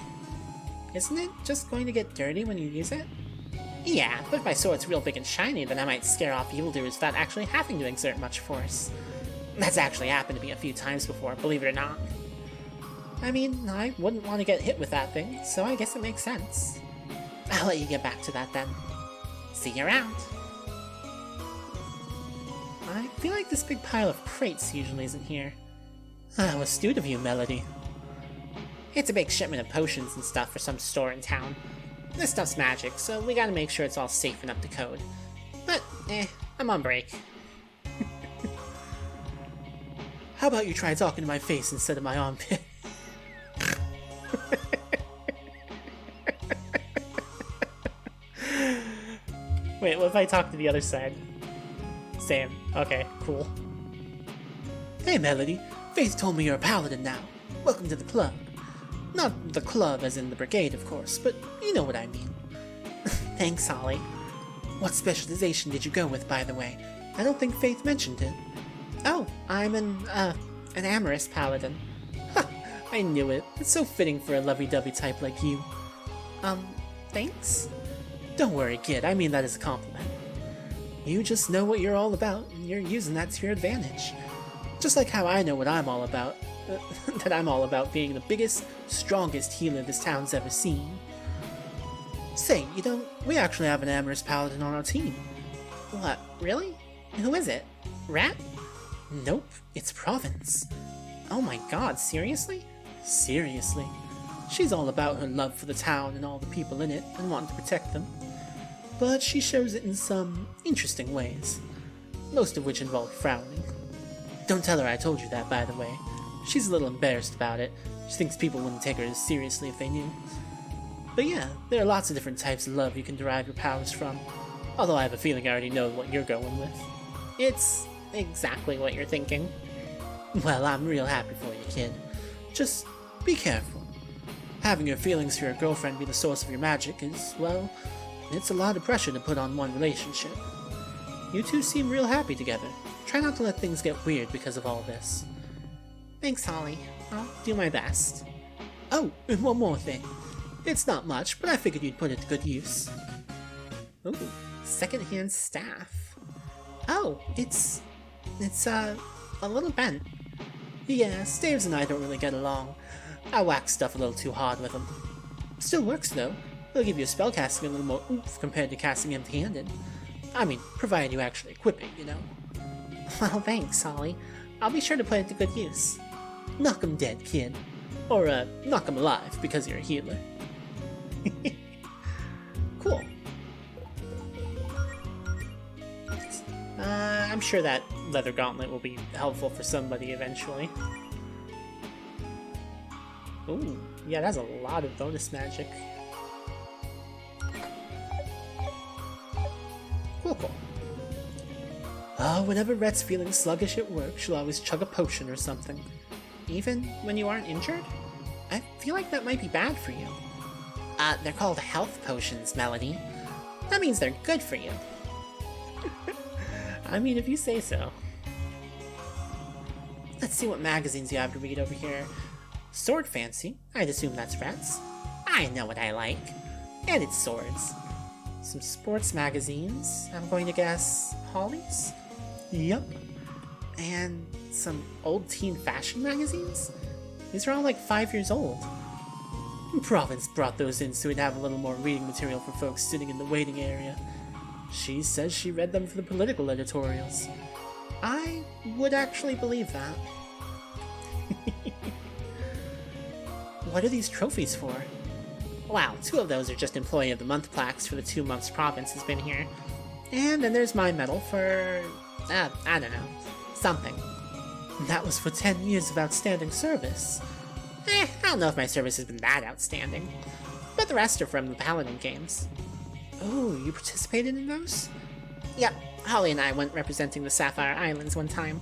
Isn't it just going to get dirty when you use it? Yeah, but if my sword's real big and shiny, then I might scare off evildoers without actually having to exert much force. That's actually happened to me a few times before, believe it or not. I mean, I wouldn't want to get hit with that thing, so I guess it makes sense. I'll let you get back to that then. See you around. I feel like this big pile of crates usually isn't here. How astute of you, Melody. It's a big shipment of potions and stuff for some store in town. This stuff's magic, so we gotta make sure it's all safe and up to code. But, I'm on break. How about you try talking to my face instead of my armpit? Wait, what if I talk to the other side? Same. Okay, cool. Hey, Melody. Faith told me you're a paladin now. Welcome to the club. Not the club as in the brigade, of course, but you know what I mean. Thanks, Holly. What specialization did you go with, by the way? I don't think Faith mentioned it. Oh, I'm an amorous paladin. Ha! I knew it. It's so fitting for a lovey-dovey type like you. Thanks? Don't worry, kid. I mean that as a compliment. You just know what you're all about, and you're using that to your advantage. Just like how I know what I'm all about. That I'm all about being the biggest, strongest healer this town's ever seen. Say, we actually have an amorous paladin on our team. What, really? Who is it? Rat? Nope, it's Province. Oh my god, seriously? Seriously. She's all about her love for the town and all the people in it, and wanting to protect them. But she shows it in some interesting ways, most of which involve frowning. Don't tell her I told you that, by the way. She's a little embarrassed about it. She thinks people wouldn't take her as seriously if they knew. But yeah, there are lots of different types of love you can derive your powers from, although I have a feeling I already know what you're going with. It's exactly what you're thinking. Well, I'm real happy for you, kid. Just be careful. Having your feelings for your girlfriend be the source of your magic is, well, it's a lot of pressure to put on one relationship. You two seem real happy together. Try not to let things get weird because of all this. Thanks, Holly. I'll do my best. Oh, and one more thing. It's not much, but I figured you'd put it to good use. Ooh, secondhand staff. Oh, it's a little bent. Yeah, Staves and I don't really get along. I whack stuff a little too hard with him. Still works though. It'll give you spellcasting a little more oomph compared to casting empty-handed. I mean, provided you actually equip it, you know. Well, thanks, Holly. I'll be sure to put it to good use. Knock 'em dead, kid. Or, knock 'em alive, because you're a healer. Cool. I'm sure that leather gauntlet will be helpful for somebody eventually. Ooh, yeah, that's a lot of bonus magic. Cool, cool. Whenever Rhet's feeling sluggish at work, she'll always chug a potion or something. Even when you aren't injured? I feel like that might be bad for you. They're called health potions, Melody. That means they're good for you. I mean, if you say so. Let's see what magazines you have to read over here. Sword Fancy. I'd assume that's Rhet's. I know what I like. And it's swords. Some sports magazines. I'm going to guess Holly's? Yup. And some old teen fashion magazines? These are all like 5 years old. Province brought those in so we'd have a little more reading material for folks sitting in the waiting area. She says she read them for the political editorials. I would actually believe that. What are these trophies for? Wow, 2 of those are just Employee of the Month plaques for the 2 months Province has been here. And then there's my medal for... I don't know. Something. That was for 10 years of outstanding service. I don't know if my service has been that outstanding. But the rest are from the Paladin games. Oh, you participated in those? Yep, Holly and I went representing the Sapphire Islands one time.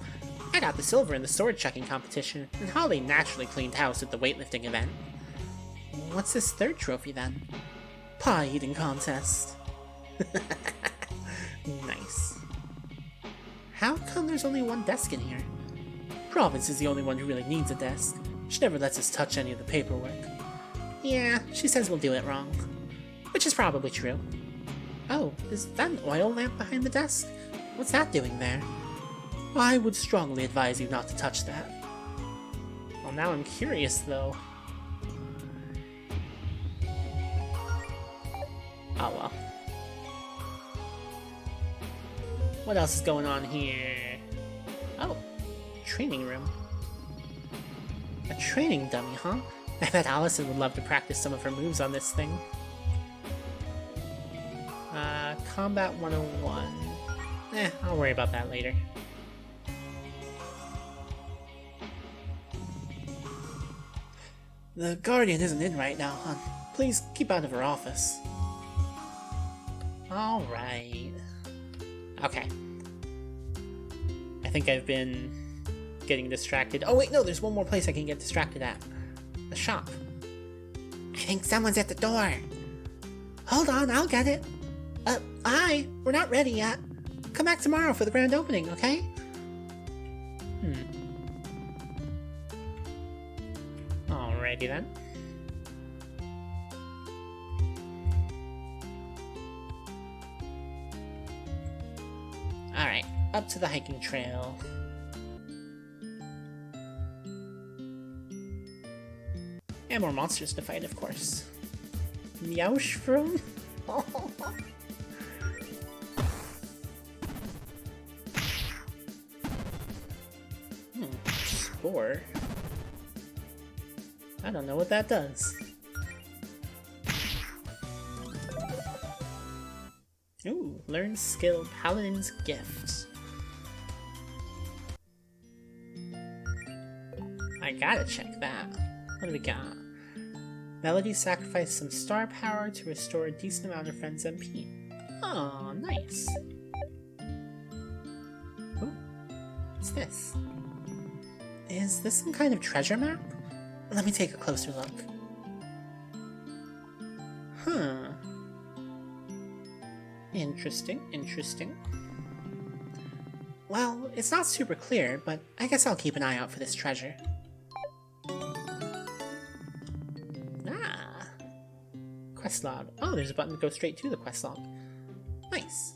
I got the silver in the sword chucking competition, and Holly naturally cleaned house at the weightlifting event. What's this third trophy then? Pie eating contest. Nice. How come there's only one desk in here? Province is the only one who really needs a desk. She never lets us touch any of the paperwork. Yeah, she says we'll do it wrong. Which is probably true. Oh, is that an oil lamp behind the desk? What's that doing there? I would strongly advise you not to touch that. Well, now I'm curious, though. Oh well. What else is going on here? Oh, training room. A training dummy, huh? I bet Allison would love to practice some of her moves on this thing. Combat 101. I'll worry about that later. The Guardian isn't in right now, hon. Please keep out of her office. Alright. Okay. I think I've been getting distracted. Oh wait, no, there's one more place I can get distracted at. The shop. I think someone's at the door. Hold on, I'll get it. Hi, we're not ready yet. Come back tomorrow for the grand opening, okay? Alrighty then. Alright, up to the hiking trail. And more monsters to fight, of course. Meowshroom? Spore? I don't know what that does. Ooh, learn skill Paladin's Gift. I gotta check that. What do we got? Melody sacrificed some star power to restore a decent amount of friends' MP. Oh, nice. Ooh, what's this? Is this some kind of treasure map? Let me take a closer look. Huh. Interesting, interesting. Well, it's not super clear, but I guess I'll keep an eye out for this treasure. Ah! Quest log. Oh, there's a button to go straight to the quest log. Nice.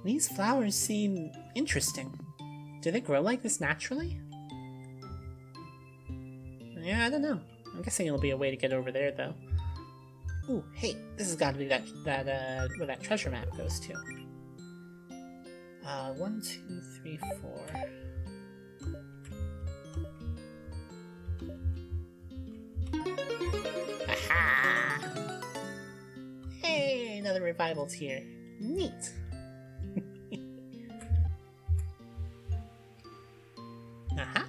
These flowers seem interesting. Do they grow like this naturally? Yeah, I don't know. I'm guessing it'll be a way to get over there, though. Ooh, hey, this has got to be where that treasure map goes to. 1, 2, 3, 4. Aha! Hey, another revival's here. Neat. Aha!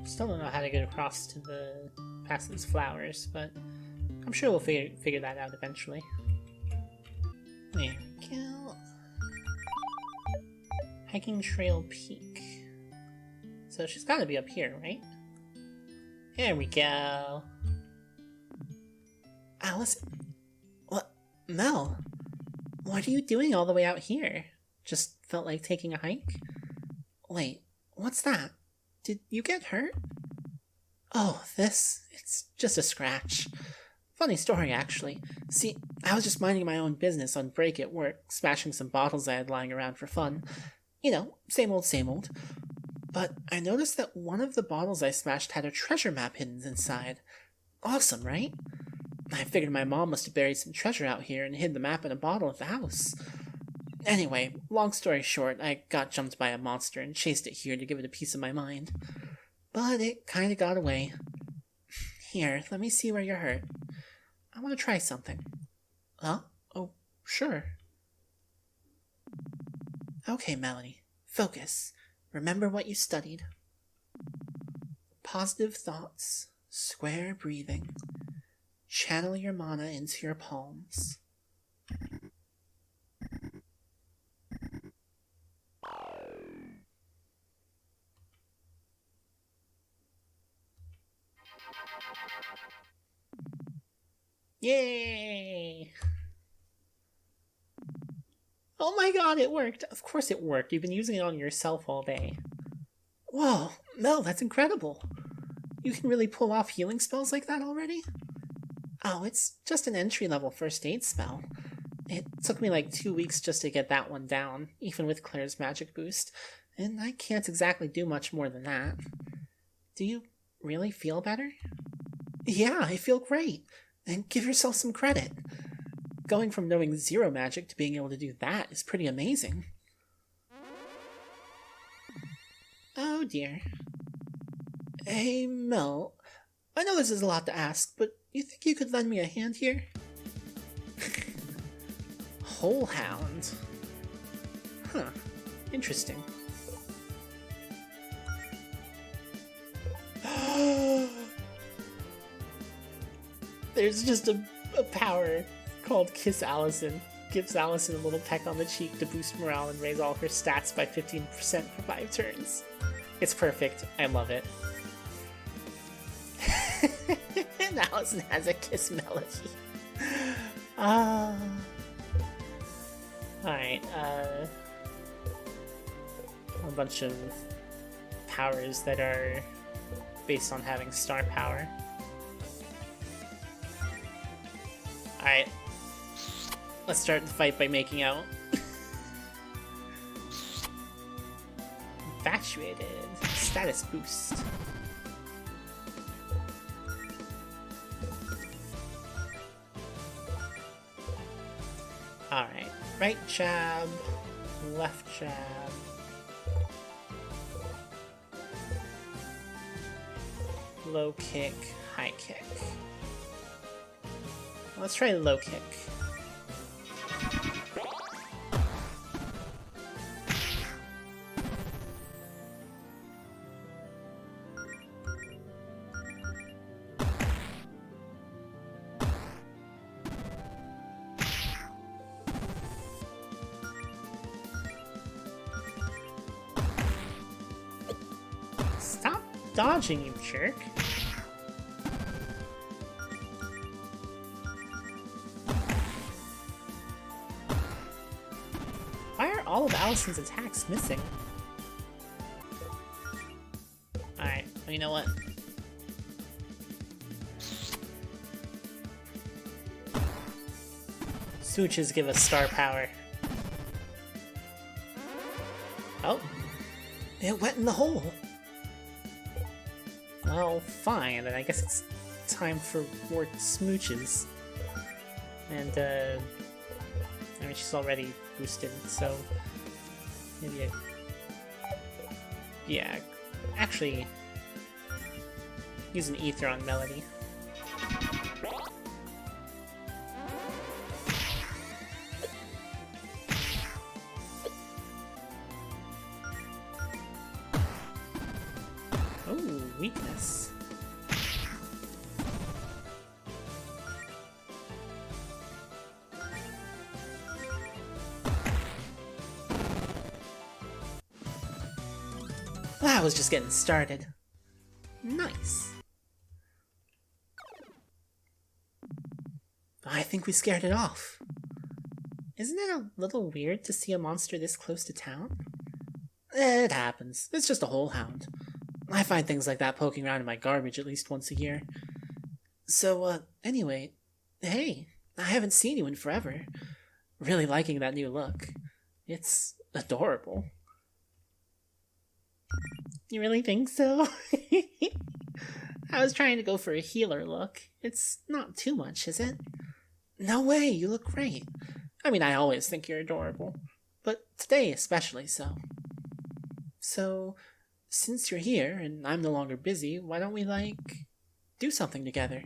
Still don't know how to get across to the past those flowers, but I'm sure we'll figure that out eventually. There we go. Hiking Trail Peak. So she's got to be up here, right? There we go. Allison? What? Mel? What are you doing all the way out here? Just felt like taking a hike? Wait, what's that? Did you get hurt? Oh, it's just a scratch. Funny story, actually. See, I was just minding my own business on break at work, smashing some bottles I had lying around for fun. You know, same old, same old. But I noticed that one of the bottles I smashed had a treasure map hidden inside. Awesome, right? I figured my mom must have buried some treasure out here and hid the map in a bottle at the house. Anyway, long story short, I got jumped by a monster and chased it here to give it a piece of my mind. But it kinda got away. Here, let me see where you're hurt. I want to try something. Huh? Oh, sure. Okay, Melody. Focus. Remember what you studied. Positive thoughts. Square breathing. Channel your mana into your palms. Yay! Oh my god, it worked! Of course it worked. You've been using it on yourself all day. Whoa, Mel, that's incredible. You can really pull off healing spells like that already? Oh, it's just an entry-level first aid spell. It took me like 2 weeks just to get that one down, even with Claire's magic boost, and I can't exactly do much more than that. Do you really feel better? Yeah, I feel great. And give yourself some credit. Going from knowing zero magic to being able to do that is pretty amazing. Oh dear. Hey, Mel. I know this is a lot to ask, but you think you could lend me a hand here? Whole Hound. Huh. Interesting. There's just a power called Kiss Allison. Gives Allison a little peck on the cheek to boost morale and raise all her stats by 15% for 5 turns. It's perfect. I love it. And Allison has a kiss melody. Alright, a bunch of powers that are based on having star power. Alright, let's start the fight by making out. Infatuated. Status boost. Alright, right jab, left jab. Low kick, high kick. Let's try the low kick. Stop dodging, you jerk. Why are all of Allison's attacks missing? Alright, well, you know what? Swooches give us star power. Oh. It went in the hole. Well, fine, then I guess it's time for more smooches. And, I mean, she's already boosted, so maybe yeah, actually, use an ether on Melody. Ooh. weakness. Well, I was just getting started. Nice. I think we scared it off. Isn't it a little weird to see a monster this close to town? It happens. It's just a whole hound. I find things like that poking around in my garbage at least once a year. So, anyway, hey, I haven't seen you in forever. Really liking that new look. It's adorable. You really think so? I was trying to go for a healer look. It's not too much, is it? No way, you look great. I mean, I always think you're adorable, but today especially so. So, since you're here and I'm no longer busy, why don't we, do something together?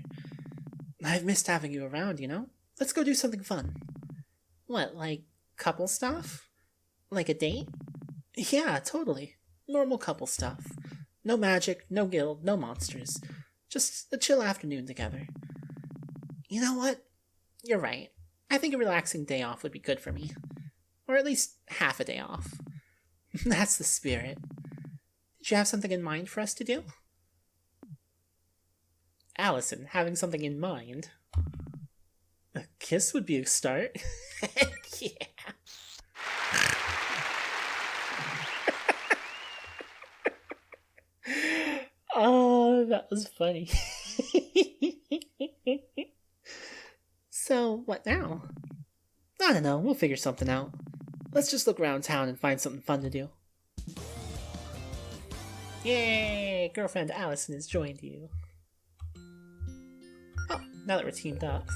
I've missed having you around, you know? Let's go do something fun. What, like couple stuff? Like a date? Yeah, totally. Normal couple stuff. No magic, no guild, no monsters. Just a chill afternoon together. You know what? You're right. I think a relaxing day off would be good for me. Or at least half a day off. That's the spirit. Did you have something in mind for us to do? Allison, having something in mind? A kiss would be a start. Yeah. Oh, that was funny. So, what now? I don't know, we'll figure something out. Let's just look around town and find something fun to do. Yay! Girlfriend Allison has joined you. Oh, now that we're teamed up.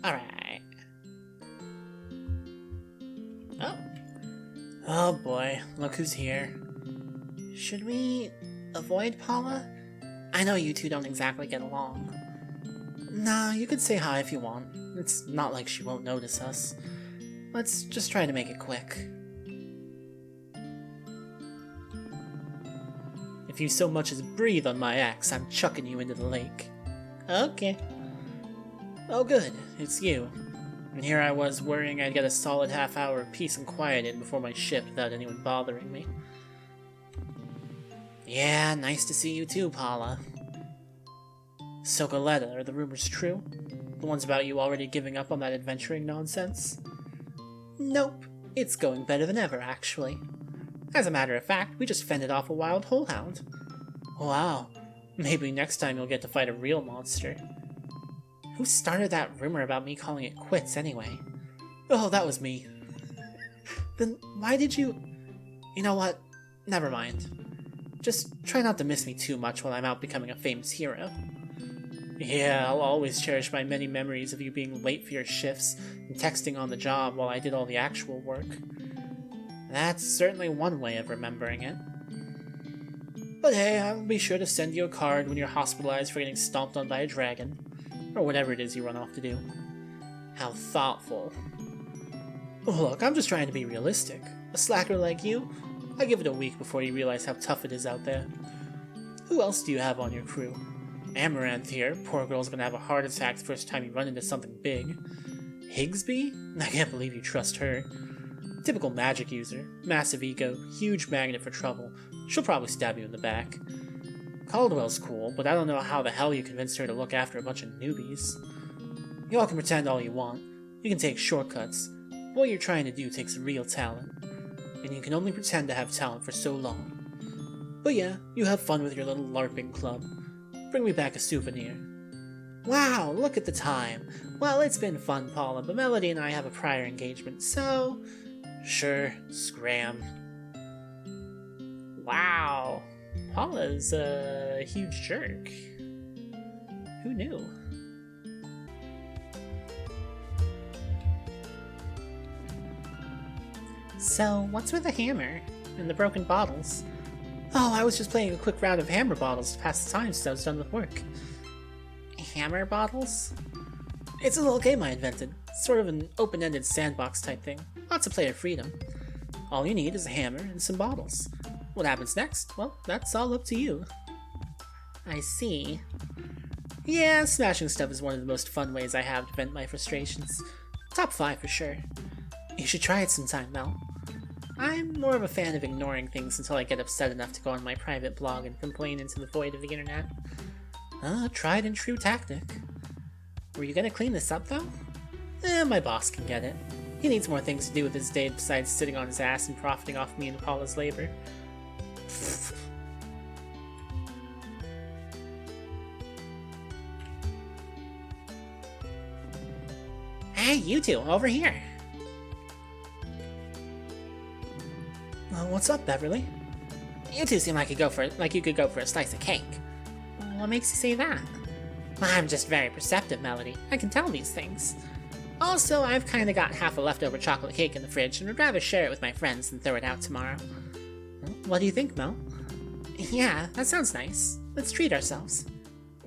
Alright. Oh. Oh boy, look who's here. Should we avoid Paula? I know you two don't exactly get along. Nah, you could say hi if you want. It's not like she won't notice us. Let's just try to make it quick. If you so much as breathe on my ex, I'm chucking you into the lake. Okay. Oh good, it's you. And here I was worrying I'd get a solid half hour of peace and quiet in before my shift without anyone bothering me. Yeah, nice to see you too, Paula. So Goletta, are the rumors true? The ones about you already giving up on that adventuring nonsense? Nope. It's going better than ever, actually. As a matter of fact, we just fended off a wild holehound. Wow. Maybe next time you'll get to fight a real monster. Who started that rumor about me calling it quits, anyway? Oh, that was me. Then why did you... You know what? Never mind. Just try not to miss me too much while I'm out becoming a famous hero. Yeah, I'll always cherish my many memories of you being late for your shifts and texting on the job while I did all the actual work. That's certainly one way of remembering it. But hey, I'll be sure to send you a card when you're hospitalized for getting stomped on by a dragon. Or whatever it is you run off to do. How thoughtful. Look, I'm just trying to be realistic. A slacker like you, I give it a week before you realize how tough it is out there. Who else do you have on your crew? Amaranth here, poor girl's gonna have a heart attack the first time you run into something big. Higsby? I can't believe you trust her. Typical magic user, massive ego, huge magnet for trouble. She'll probably stab you in the back. Caldwell's cool, but I don't know how the hell you convinced her to look after a bunch of newbies. You all can pretend all you want. You can take shortcuts. But what you're trying to do takes real talent. And you can only pretend to have talent for so long. But yeah, you have fun with your little LARPing club. Bring me back a souvenir. Wow, look at the time. Well, it's been fun, Paula, but Melody and I have a prior engagement, so... Sure, scram. Wow. Paula's a huge jerk. Who knew? So, what's with the hammer? And the broken bottles? Oh, I was just playing a quick round of hammer bottles to pass the time since I was done with work. Hammer bottles? It's a little game I invented. Sort of an open-ended sandbox type thing. Lots of player freedom. All you need is a hammer and some bottles. What happens next? Well, that's all up to you. I see. Yeah, smashing stuff is one of the most fun ways I have to vent my frustrations. Top 5 for sure. You should try it sometime, Mel. I'm more of a fan of ignoring things until I get upset enough to go on my private blog and complain into the void of the internet. A tried and true tactic. Were you gonna clean this up, though? My boss can get it. He needs more things to do with his day besides sitting on his ass and profiting off me and Paula's labor. Hey, you two, over here. What's up, Beverly? You two seem like you could go for a slice of cake. What makes you say that? I'm just very perceptive, Melody. I can tell these things. Also, I've kinda got half a leftover chocolate cake in the fridge and would rather share it with my friends than throw it out tomorrow. What do you think, Mel? Yeah, that sounds nice. Let's treat ourselves.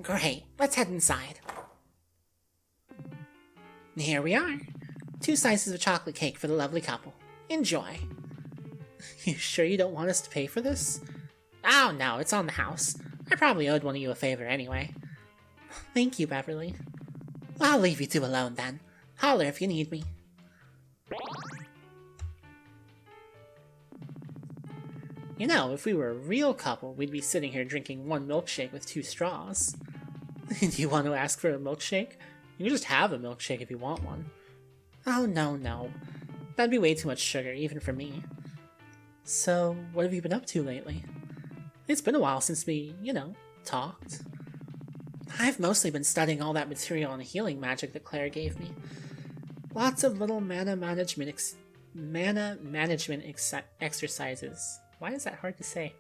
Great, let's head inside. Here we are. 2 slices of chocolate cake for the lovely couple. Enjoy. You sure you don't want us to pay for this? Oh no, it's on the house. I probably owed one of you a favor anyway. Thank you, Beverly. I'll leave you two alone then. Holler if you need me. You know, if we were a real couple, we'd be sitting here drinking 1 milkshake with 2 straws. Do you want to ask for a milkshake? You can just have a milkshake if you want one. Oh no. That'd be way too much sugar, even for me. So, what have you been up to lately? It's been a while since we, talked. I've mostly been studying all that material on healing magic that Claire gave me. Lots of little mana management exercises. Why is that hard to say?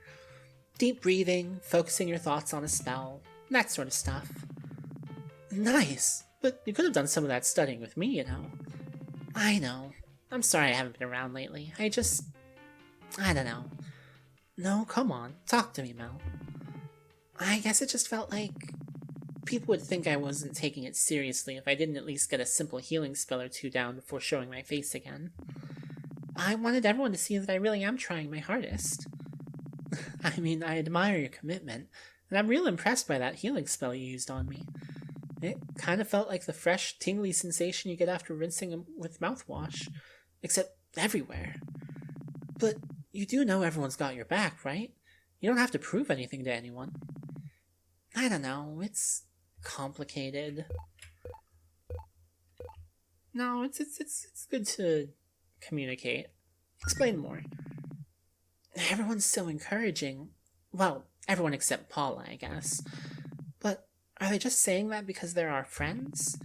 Deep breathing, focusing your thoughts on a spell, that sort of stuff. Nice! But you could have done some of that studying with me, I know. I'm sorry I haven't been around lately. I don't know. No, come on. Talk to me, Mel. I guess it just felt like people would think I wasn't taking it seriously if I didn't at least get a simple healing spell or 2 down before showing my face again. I wanted everyone to see that I really am trying my hardest. I mean, I admire your commitment, and I'm real impressed by that healing spell you used on me. It kind of felt like the fresh, tingly sensation you get after rinsing with mouthwash, except everywhere. But you do know everyone's got your back, right? You don't have to prove anything to anyone. I don't know, it's complicated. No, it's good to communicate. Explain more. Everyone's so encouraging. Well, everyone except Paula, I guess. But are they just saying that because they're our friends?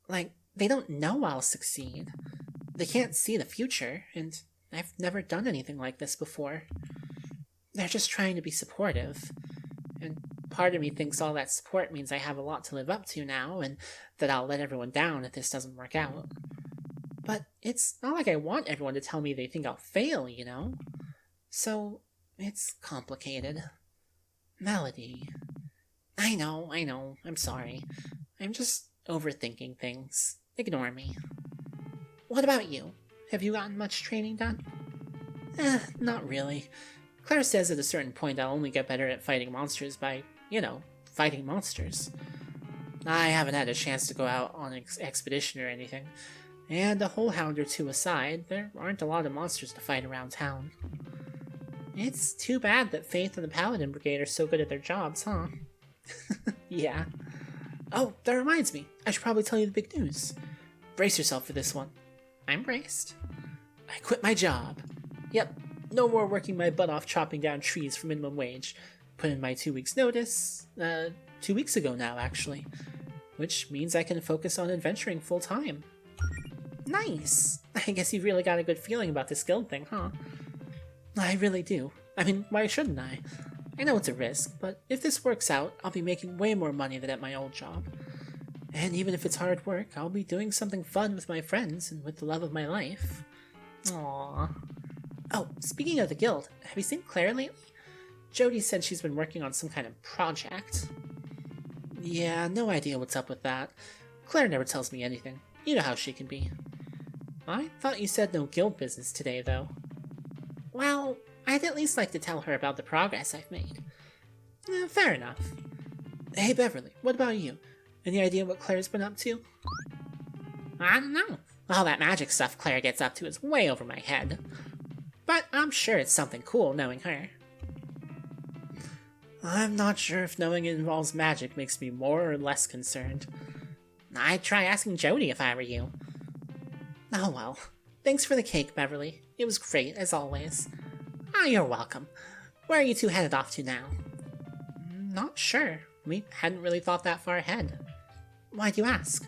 Like, they don't know I'll succeed. They can't see the future, and I've never done anything like this before. They're just trying to be supportive. And part of me thinks all that support means I have a lot to live up to now, and that I'll let everyone down if this doesn't work out. But it's not like I want everyone to tell me they think I'll fail, So, it's complicated. Melody. I know, I'm sorry. I'm just overthinking things. Ignore me. What about you? Have you gotten much training done? Not really. Claire says at a certain point I'll only get better at fighting monsters by, fighting monsters. I haven't had a chance to go out on an expedition or anything, and a whole hound or 2 aside, there aren't a lot of monsters to fight around town. It's too bad that Faith and the Paladin Brigade are so good at their jobs, huh? Yeah. Oh, that reminds me. I should probably tell you the big news. Brace yourself for this one. I'm braced. I quit my job. Yep, no more working my butt off chopping down trees for minimum wage. Put in my 2 weeks notice, 2 weeks ago now, actually. Which means I can focus on adventuring full time. Nice! I guess you've really got a good feeling about this guild thing, huh? I really do. I mean, why shouldn't I? I know it's a risk, but if this works out, I'll be making way more money than at my old job. And even if it's hard work, I'll be doing something fun with my friends and with the love of my life. Aww. Oh, speaking of the guild, have you seen Claire lately? Jody said she's been working on some kind of project. Yeah, no idea what's up with that. Claire never tells me anything. You know how she can be. I thought you said no guild business today, though. Well, I'd at least like to tell her about the progress I've made. Fair enough. Hey Beverly, what about you? Any idea what Claire's been up to? I don't know. All that magic stuff Claire gets up to is way over my head. But I'm sure it's something cool knowing her. I'm not sure if knowing it involves magic makes me more or less concerned. I'd try asking Jody if I were you. Oh well. Thanks for the cake, Beverly. It was great, as always. You're welcome. Where are you two headed off to now? Not sure. We hadn't really thought that far ahead. Why'd you ask?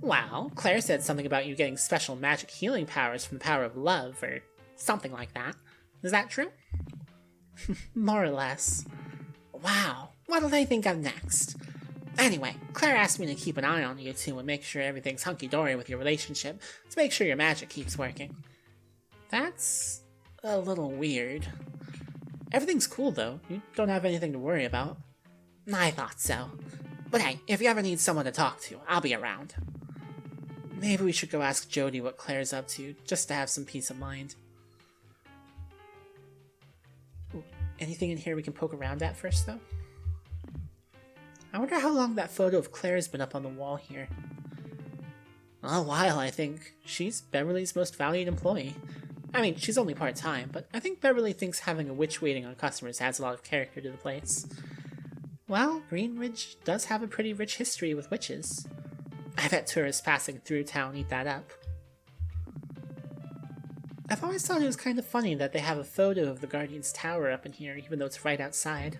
Well, Claire said something about you getting special magic healing powers from the power of love, or something like that. Is that true? More or less. Wow, what'll they think of next? Anyway, Claire asked me to keep an eye on you two and make sure everything's hunky-dory with your relationship, to make sure your magic keeps working. That's a little weird. Everything's cool, though. You don't have anything to worry about. I thought so. But hey, if you ever need someone to talk to, I'll be around. Maybe we should go ask Jody what Claire's up to, just to have some peace of mind. Ooh, anything in here we can poke around at first, though? I wonder how long that photo of Claire's been up on the wall here. A while, I think. She's Beverly's most valued employee. I mean, she's only part-time, but I think Beverly thinks having a witch waiting on customers adds a lot of character to the place. Well, Greenridge does have a pretty rich history with witches. I bet tourists passing through town eat that up. I've always thought it was kind of funny that they have a photo of the Guardian's Tower up in here, even though it's right outside.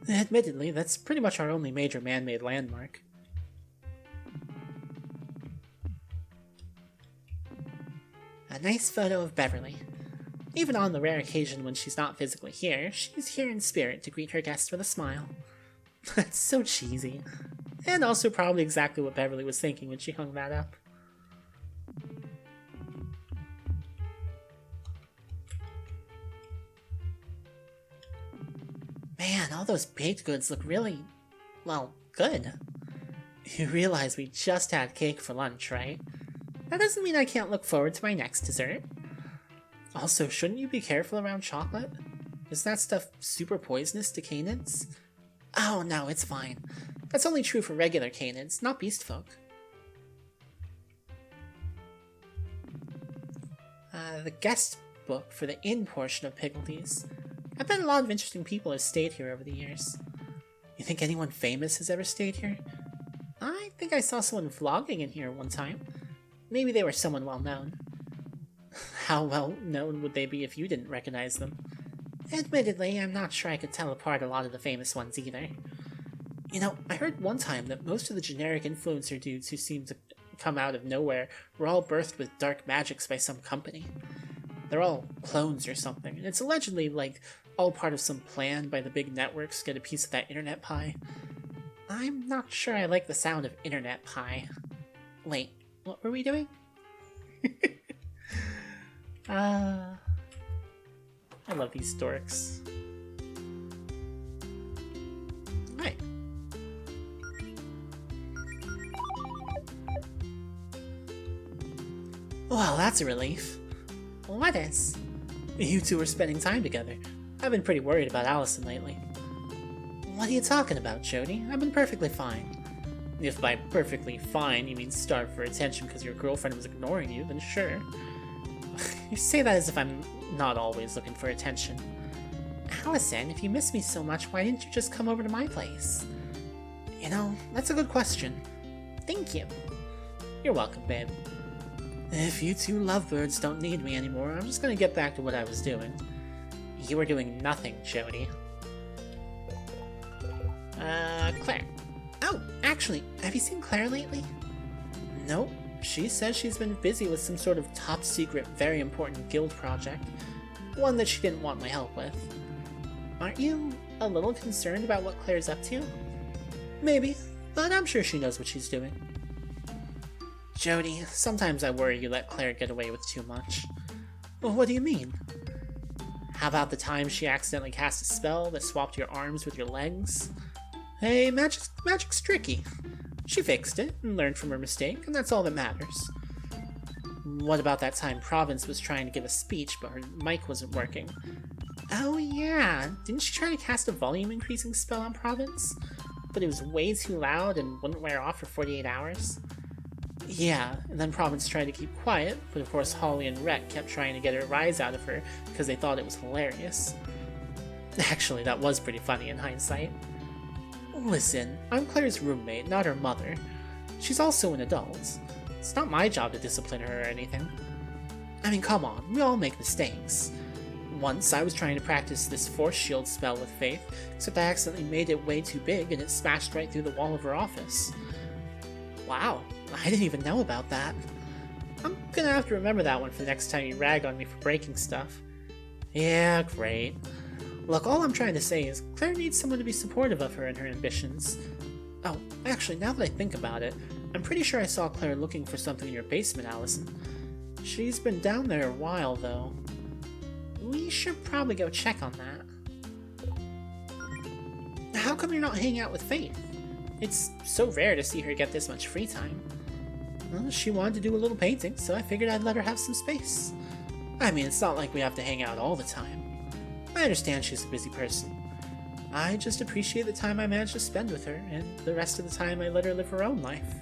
Admittedly, that's pretty much our only major man-made landmark. A nice photo of Beverly. Even on the rare occasion when she's not physically here, she's here in spirit to greet her guests with a smile. That's so cheesy. And also probably exactly what Beverly was thinking when she hung that up. Man, all those baked goods look really, well, good. You realize we just had cake for lunch, right? That doesn't mean I can't look forward to my next dessert. Also, shouldn't you be careful around chocolate? Isn't that stuff super poisonous to canids? Oh no, it's fine. That's only true for regular canids, not beast folk. The guest book for the inn portion of Piggledees. I bet a lot of interesting people have stayed here over the years. You think anyone famous has ever stayed here? I think I saw someone vlogging in here one time. Maybe they were someone well known. How well known would they be if you didn't recognize them? Admittedly, I'm not sure I could tell apart a lot of the famous ones either. You know, I heard one time that most of the generic influencer dudes who seem to come out of nowhere were all birthed with dark magics by some company. They're all clones or something, and it's allegedly, like, all part of some plan by the big networks to get a piece of that internet pie. I'm not sure I like the sound of internet pie. Wait, what were we doing? I love these dorks. Right. Well, that's a relief. What is? You two are spending time together. I've been pretty worried about Allison lately. What are you talking about, Jody? I've been perfectly fine. If by perfectly fine you mean starved for attention because your girlfriend was ignoring you, then sure. You say that as if I'm not always looking for attention. Allison, if you miss me so much, why didn't you just come over to my place? You know, that's a good question. Thank you. You're welcome, babe. If you two lovebirds don't need me anymore, I'm just gonna get back to what I was doing. You were doing nothing, Jody. Claire. Oh, actually, have you seen Claire lately? Nope. She says she's been busy with some sort of top-secret, very important guild project. One that she didn't want my help with. Aren't you a little concerned about what Claire's up to? Maybe, but I'm sure she knows what she's doing. Jody, sometimes I worry you let Claire get away with too much. Well, what do you mean? How about the time she accidentally cast a spell that swapped your arms with your legs? Hey, magic's tricky. She fixed it and learned from her mistake, and that's all that matters. What about that time Province was trying to give a speech, but her mic wasn't working? Oh yeah, didn't she try to cast a volume increasing spell on Province? But it was way too loud and wouldn't wear off for 48 hours? Yeah, and then Province tried to keep quiet, but of course Holly and Rhett kept trying to get a rise out of her because they thought it was hilarious. Actually, that was pretty funny in hindsight. Listen, I'm Claire's roommate, not her mother. She's also an adult. It's not my job to discipline her or anything. I mean, come on, we all make mistakes. Once I was trying to practice this force shield spell with Faith, except I accidentally made it way too big and it smashed right through the wall of her office. Wow, I didn't even know about that. I'm gonna have to remember that one for the next time you rag on me for breaking stuff. Yeah, great. Look, all I'm trying to say is Claire needs someone to be supportive of her and her ambitions. Oh, actually, now that I think about it, I'm pretty sure I saw Claire looking for something in your basement, Allison. She's been down there a while, though. We should probably go check on that. How come you're not hanging out with Faith? It's so rare to see her get this much free time. Well, she wanted to do a little painting, so I figured I'd let her have some space. I mean, it's not like we have to hang out all the time. I understand she's a busy person. I just appreciate the time I managed to spend with her, and the rest of the time I let her live her own life.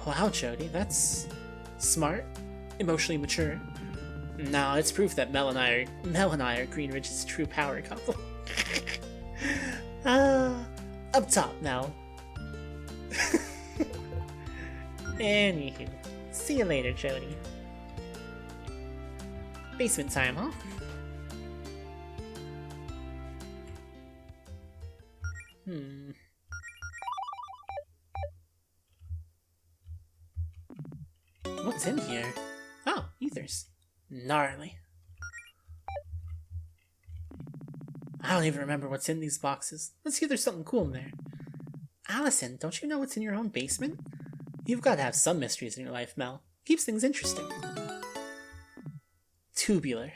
Wow, Jody, that's smart, emotionally mature. No, it's proof that Mel and I are Greenridge's true power couple. Up top, Mel. Anywho, see you later, Jody. Basement time, huh? What's in here? Oh, ethers. Gnarly. I don't even remember what's in these boxes. Let's see if there's something cool in there. Allison, don't you know what's in your own basement? You've got to have some mysteries in your life, Mel. Keeps things interesting. Tubular.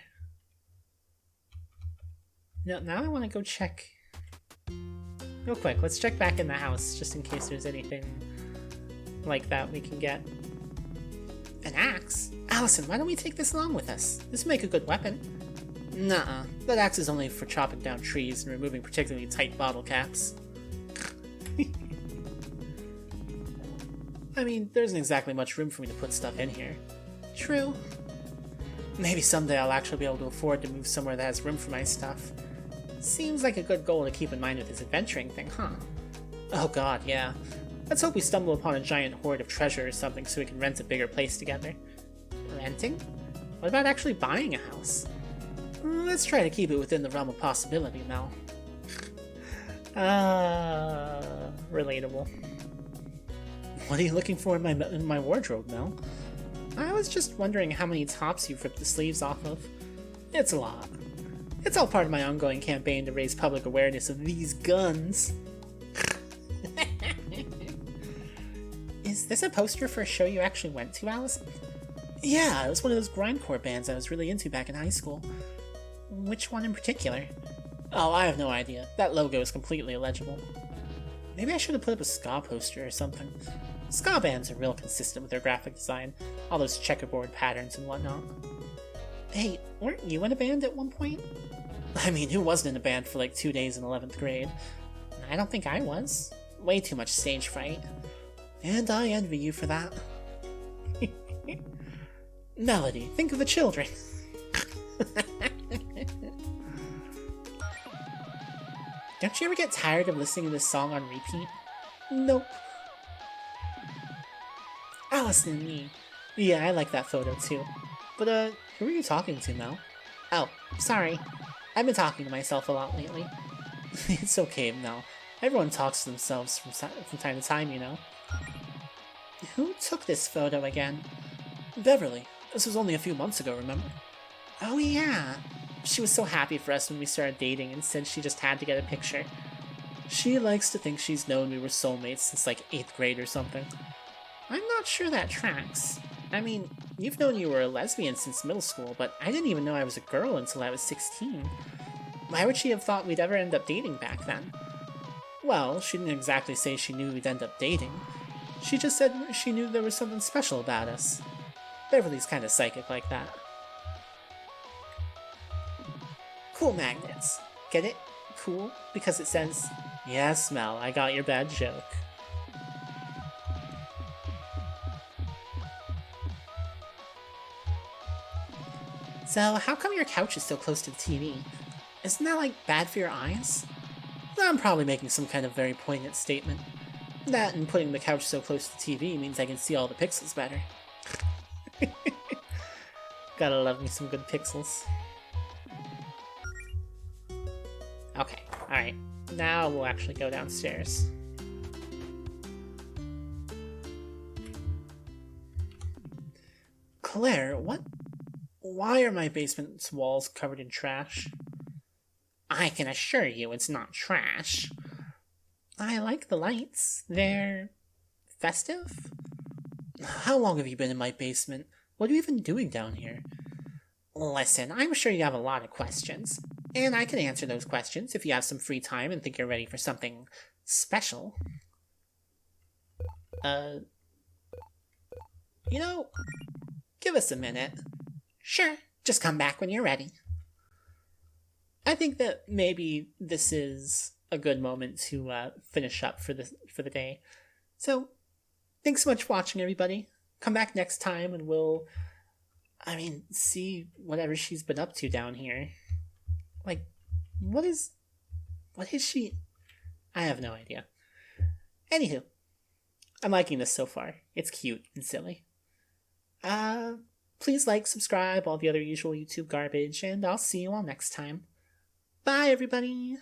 Now I want to go check. Real quick, let's check back in the house, just in case there's anything like that we can get. An axe? Allison, why don't we take this along with us? This would make a good weapon. Nuh-uh. That axe is only for chopping down trees and removing particularly tight bottle caps. I mean, there isn't exactly much room for me to put stuff in here. True. Maybe someday I'll actually be able to afford to move somewhere that has room for my stuff. Seems like a good goal to keep in mind with this adventuring thing, huh? Oh god, yeah. Let's hope we stumble upon a giant hoard of treasure or something so we can rent a bigger place together. Renting? What about actually buying a house? Let's try to keep it within the realm of possibility, Mel. Relatable. What are you looking for in my wardrobe, Mel? I was just wondering how many tops you've ripped the sleeves off of. It's a lot. It's all part of my ongoing campaign to raise public awareness of these guns. Is this a poster for a show you actually went to, Allison? Yeah, it was one of those grindcore bands I was really into back in high school. Which one in particular? Oh, I have no idea. That logo is completely illegible. Maybe I should have put up a ska poster or something. Ska bands are real consistent with their graphic design, all those checkerboard patterns and whatnot. Hey, weren't you in a band at one point? I mean, who wasn't in a band for like 2 days in 11th grade? I don't think I was. Way too much stage fright. And I envy you for that. Melody, think of the children. Don't you ever get tired of listening to this song on repeat? Nope. Allison and me. Yeah, I like that photo too. But, who are you talking to, Mel? Oh, sorry. I've been talking to myself a lot lately. It's okay, Mel. Everyone talks to themselves from time to time, you know. Who took this photo again? Beverly. This was only a few months ago, remember? Oh yeah. She was so happy for us when we started dating and said she just had to get a picture. She likes to think she's known we were soulmates since like 8th grade or something. I'm not sure that tracks. I mean, you've known you were a lesbian since middle school, but I didn't even know I was a girl until I was 16. Why would she have thought we'd ever end up dating back then? Well, she didn't exactly say she knew we'd end up dating. She just said she knew there was something special about us. Beverly's kind of psychic like that. Cool magnets. Get it? Cool? Because it says, Yes, Mel, I got your bad joke. so how come your couch is so close to the TV? Isn't that, like, bad for your eyes? I'm probably making some kind of very poignant statement. That and putting the couch so close to the TV means I can see all the pixels better. Gotta love me some good pixels. Okay, alright. Now we'll actually go downstairs. Claire, what? Why are my basement's walls covered in trash? I can assure you it's not trash. I like the lights. They're festive? How long have you been in my basement? What are you even doing down here? Listen, I'm sure you have a lot of questions, and I can answer those questions if you have some free time and think you're ready for something special. You know, give us a minute. Sure, just come back when you're ready. I think that maybe this is a good moment to finish up for the day. So, thanks so much for watching, everybody. Come back next time and we'll, see whatever she's been up to down here. Like, what is she? I have no idea. Anywho, I'm liking this so far. It's cute and silly. Please like, subscribe, all the other usual YouTube garbage, and I'll see you all next time. Bye, everybody!